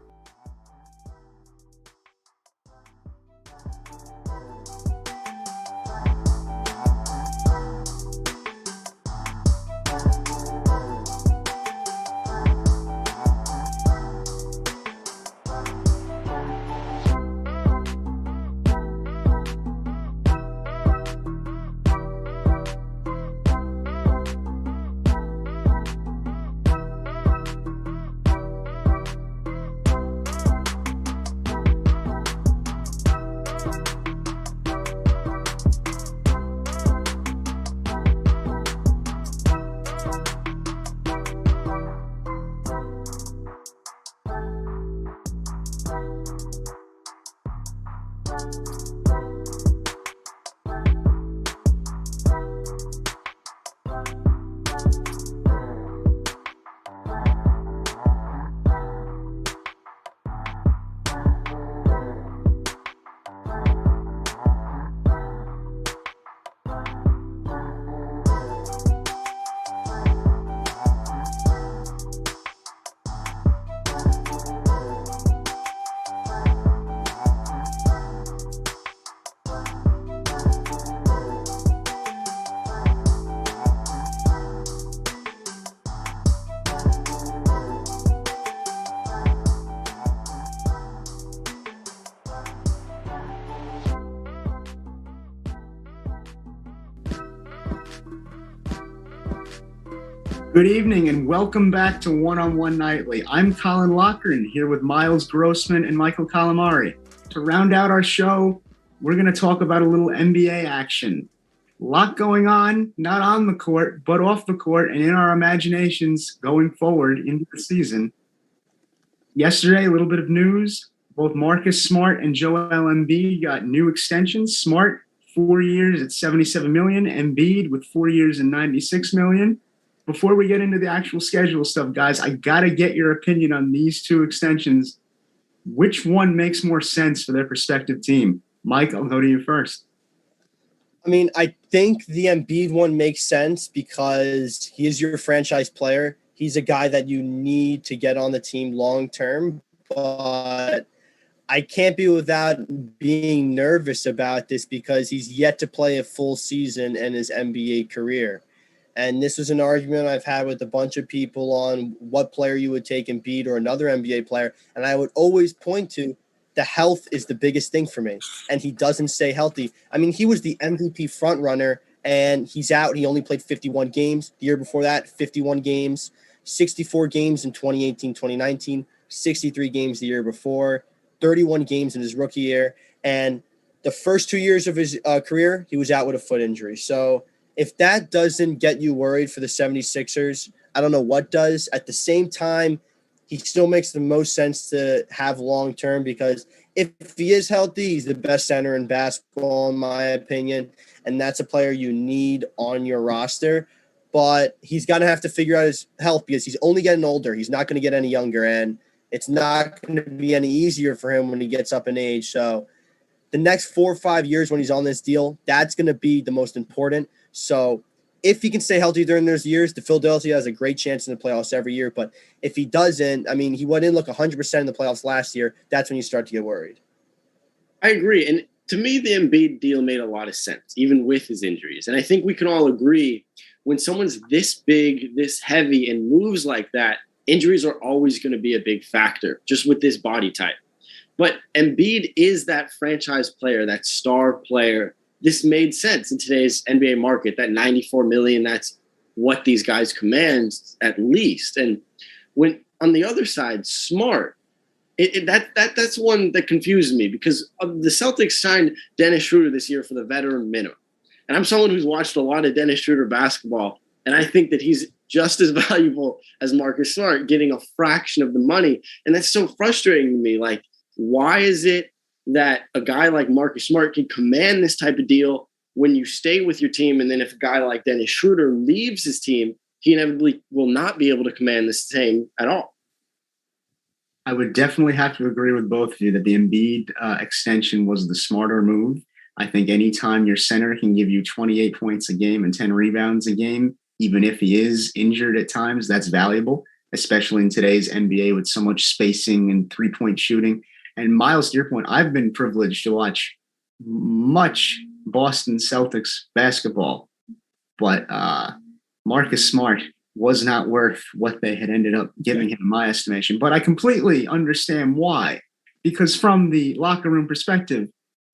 Good evening and welcome back to One Nightly. I'm Colin Lochran here with Miles Grossman and Michael Calamari. To round out our show, we're going to talk about a little NBA action. A lot going on, not on the court, but off the court and in our imaginations going forward into the season. Yesterday, a little bit of news. Both Marcus Smart and Joel Embiid got new extensions. Smart, 4 years at $77 million. Embiid with 4 years and $96 million. Before we get into the actual schedule stuff, guys, I got to get your opinion on these two extensions. Which one makes more sense for their respective team? Mike, I'll go to you first. I mean, I think the Embiid one makes sense because he is your franchise player. He's a guy that you need to get on the team long term. But I can't be without being nervous about this because he's yet to play a full season in his NBA career. And this was an argument I've had with a bunch of people on what player you would take Embiid or another NBA player. And I would always point to the health is the biggest thing for me. And he doesn't stay healthy. I mean, he was the MVP frontrunner and he's out. He only played 51 games. The year before that, 51 games, 64 games in 2018, 2019, 63 games the year before, 31 games in his rookie year. And the first 2 years of his career, he was out with a foot injury. So if that doesn't get you worried for the 76ers, I don't know what does. At the same time, he still makes the most sense to have long-term because if he is healthy, he's the best center in basketball, in my opinion, and that's a player you need on your roster. But he's going to have to figure out his health because he's only getting older. He's not going to get any younger, and it's not going to be any easier for him when he gets up in age. So the next 4 or 5 years when he's on this deal, that's going to be the most important. So if he can stay healthy during those years, the Philadelphia has a great chance in the playoffs every year. But if he doesn't, I mean, he didn't look 100% in the playoffs last year. That's when you start to get worried. I agree. And to me, the Embiid deal made a lot of sense, even with his injuries. And I think we can all agree when someone's this big, this heavy, and moves like that, injuries are always going to be a big factor just with this body type. But Embiid is that franchise player, that star player. This made sense in today's NBA market, that $94 million, that's what these guys command at least. And when on the other side, Smart, that's one that confuses me because the Celtics signed Dennis Schroeder this year for the veteran minimum. And I'm someone who's watched a lot of Dennis Schroeder basketball, and I think that he's just as valuable as Marcus Smart, getting a fraction of the money. And that's so frustrating to me. Like, why is it that a guy like Marcus Smart can command this type of deal when you stay with your team, and then if a guy like Dennis Schroeder leaves his team, he inevitably will not be able to command the same at all? I would definitely have to agree with both of you that the Embiid extension was the smarter move. I think anytime your center can give you 28 points a game and 10 rebounds a game, even if he is injured at times, that's valuable, especially in today's NBA with so much spacing and three-point shooting. And Miles, to your point, I've been privileged to watch much Boston Celtics basketball, but Marcus Smart was not worth what they had ended up giving him, in my estimation. But I completely understand why, because from the locker room perspective,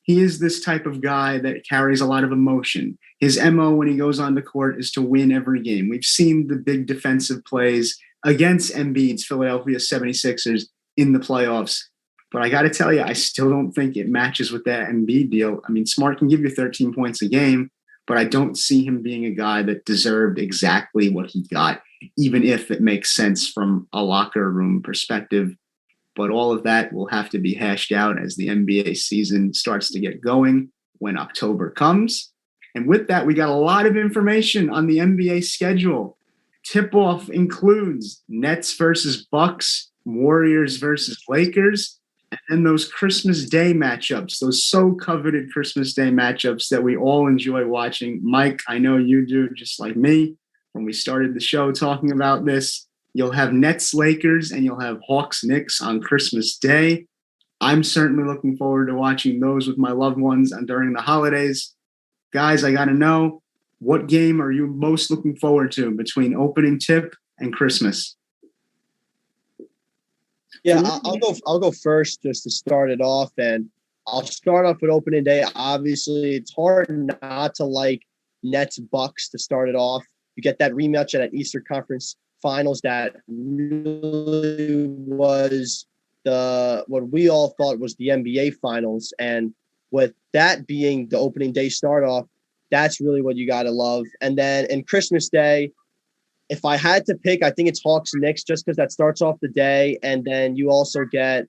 he is this type of guy that carries a lot of emotion. His MO when he goes on the court is to win every game. We've seen the big defensive plays against Embiid's Philadelphia 76ers in the playoffs. But I got to tell you, I still don't think it matches with that Embiid deal. I mean, Smart can give you 13 points a game, but I don't see him being a guy that deserved exactly what he got, even if it makes sense from a locker room perspective. But all of that will have to be hashed out as the NBA season starts to get going when October comes. And with that, we got a lot of information on the NBA schedule. Tip-off includes Nets versus Bucks, Warriors versus Lakers, and then those Christmas Day matchups, those so coveted Christmas Day matchups that we all enjoy watching. Mike, I know you do, just like me. When we started the show talking about this, you'll have Nets Lakers and you'll have Hawks Knicks on Christmas Day. I'm certainly looking forward to watching those with my loved ones and during the holidays. Guys, I got to know, what game are you most looking forward to between opening tip and Christmas? Yeah, I'll go first just to start it off, and I'll start off with opening day. Obviously, it's hard not to like Nets Bucks to start it off. You get that rematch at an Eastern Conference Finals that really was what we all thought was the NBA Finals, and with that being the opening day start off, that's really what you got to love. And then in Christmas Day, if I had to pick, I think it's Hawks Knicks just because that starts off the day. And then you also get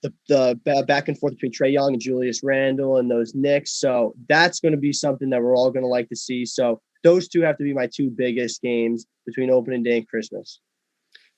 the back and forth between Trae Young and Julius Randle and those Knicks. So that's going to be something that we're all going to like to see. So those two have to be my two biggest games between opening day and Christmas.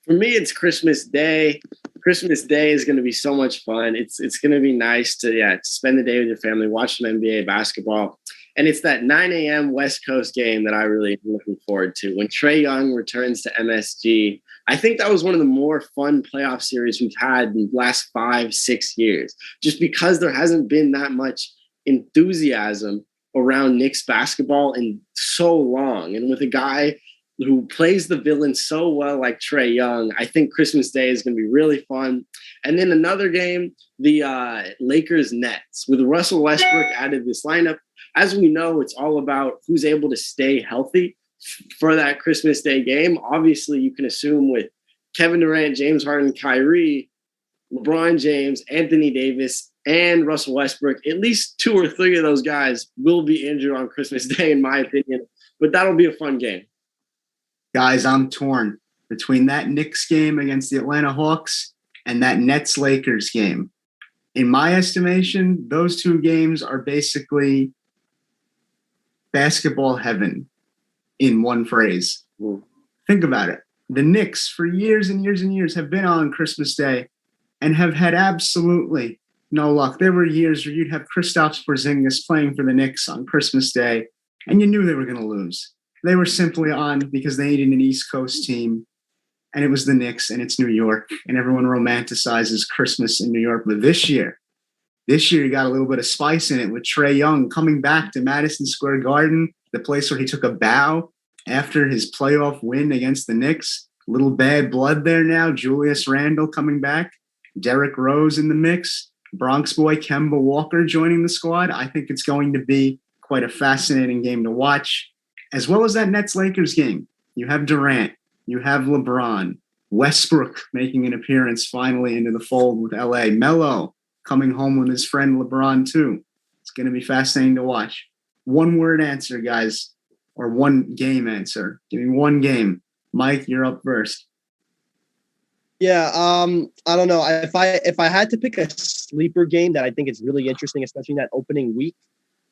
For me, it's Christmas Day. Christmas Day is going to be so much fun. It's going to be nice to spend the day with your family, watch some NBA basketball. And it's that 9 a.m. West Coast game that I really am looking forward to. When Trae Young returns to MSG, I think that was one of the more fun playoff series we've had in the last 5-6 years, just because there hasn't been that much enthusiasm around Knicks basketball in so long. And with a guy who plays the villain so well like Trae Young, I think Christmas Day is going to be really fun. And then another game, the Lakers-Nets. With Russell Westbrook added this lineup, as we know, it's all about who's able to stay healthy for that Christmas Day game. Obviously, you can assume with Kevin Durant, James Harden, Kyrie, LeBron James, Anthony Davis, and Russell Westbrook, at least 2 or 3 of those guys will be injured on Christmas Day, in my opinion. But that'll be a fun game. Guys, I'm torn between that Knicks game against the Atlanta Hawks and that Nets-Lakers game. In my estimation, those 2 games are basically basketball heaven in one phrase. Think about it. The Knicks, for years and years and years, have been on Christmas Day and have had absolutely no luck. There were years where you'd have Kristaps Porzingis playing for the Knicks on Christmas Day, and you knew they were going to lose. They were simply on because they needed an East Coast team, and it was the Knicks, and it's New York, and everyone romanticizes Christmas in New York. But this year you got a little bit of spice in it with Trae Young coming back to Madison Square Garden, the place where he took a bow after his playoff win against the Knicks. A little bad blood there now. Julius Randle coming back. Derrick Rose in the mix. Bronx boy Kemba Walker joining the squad. I think it's going to be quite a fascinating game to watch, as well as that Nets-Lakers game. You have Durant. You have LeBron. Westbrook making an appearance finally into the fold with LA. Melo coming home with his friend LeBron too. It's going to be fascinating to watch. One-word answer, guys, or one game answer. Give me one game. Mike, you're up first. Yeah, I don't know. If I had to pick a sleeper game that I think is really interesting, especially in that opening week,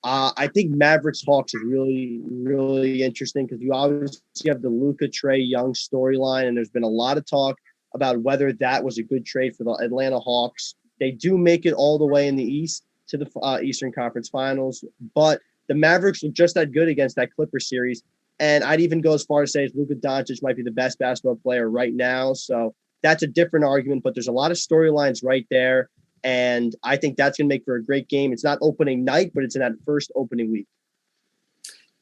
I think Mavericks Hawks is really, really interesting because you obviously have the Luka Trae Young storyline, and there's been a lot of talk about whether that was a good trade for the Atlanta Hawks. They do make it all the way in the East to the Eastern Conference Finals, but the Mavericks look just that good against that Clippers series. And I'd even go as far as say Luka Doncic might be the best basketball player right now. So that's a different argument, but there's a lot of storylines right there. And I think that's going to make for a great game. It's not opening night, but it's in that first opening week.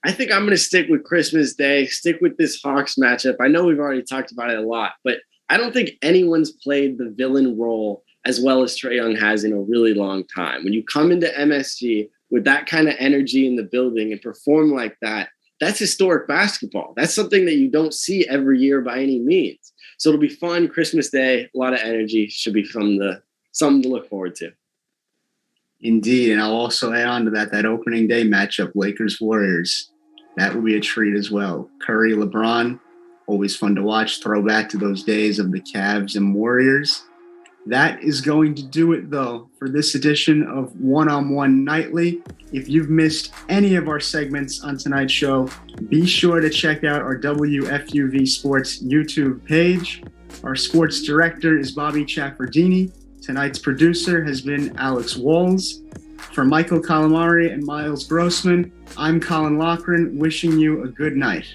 I think I'm going to stick with Christmas Day, stick with this Hawks matchup. I know we've already talked about it a lot, but I don't think anyone's played the villain role as well as Trae Young has in a really long time. When you come into MSG with that kind of energy in the building and perform like that, that's historic basketball. That's something that you don't see every year by any means. So it'll be fun. Christmas Day, a lot of energy. Should be something to look forward to. Indeed. And I'll also add on to that opening day matchup, Lakers-Warriors. That will be a treat as well. Curry, LeBron, always fun to watch. Throwback to those days of the Cavs and Warriors. That is going to do it, though, for this edition of One-on-One Nightly. If you've missed any of our segments on tonight's show, be sure to check out our WFUV Sports YouTube page. Our sports director is Bobby Chaffardini. Tonight's producer has been Alex Walls. For Michael Calamari and Miles Grossman, I'm Colin Loughran, wishing you a good night.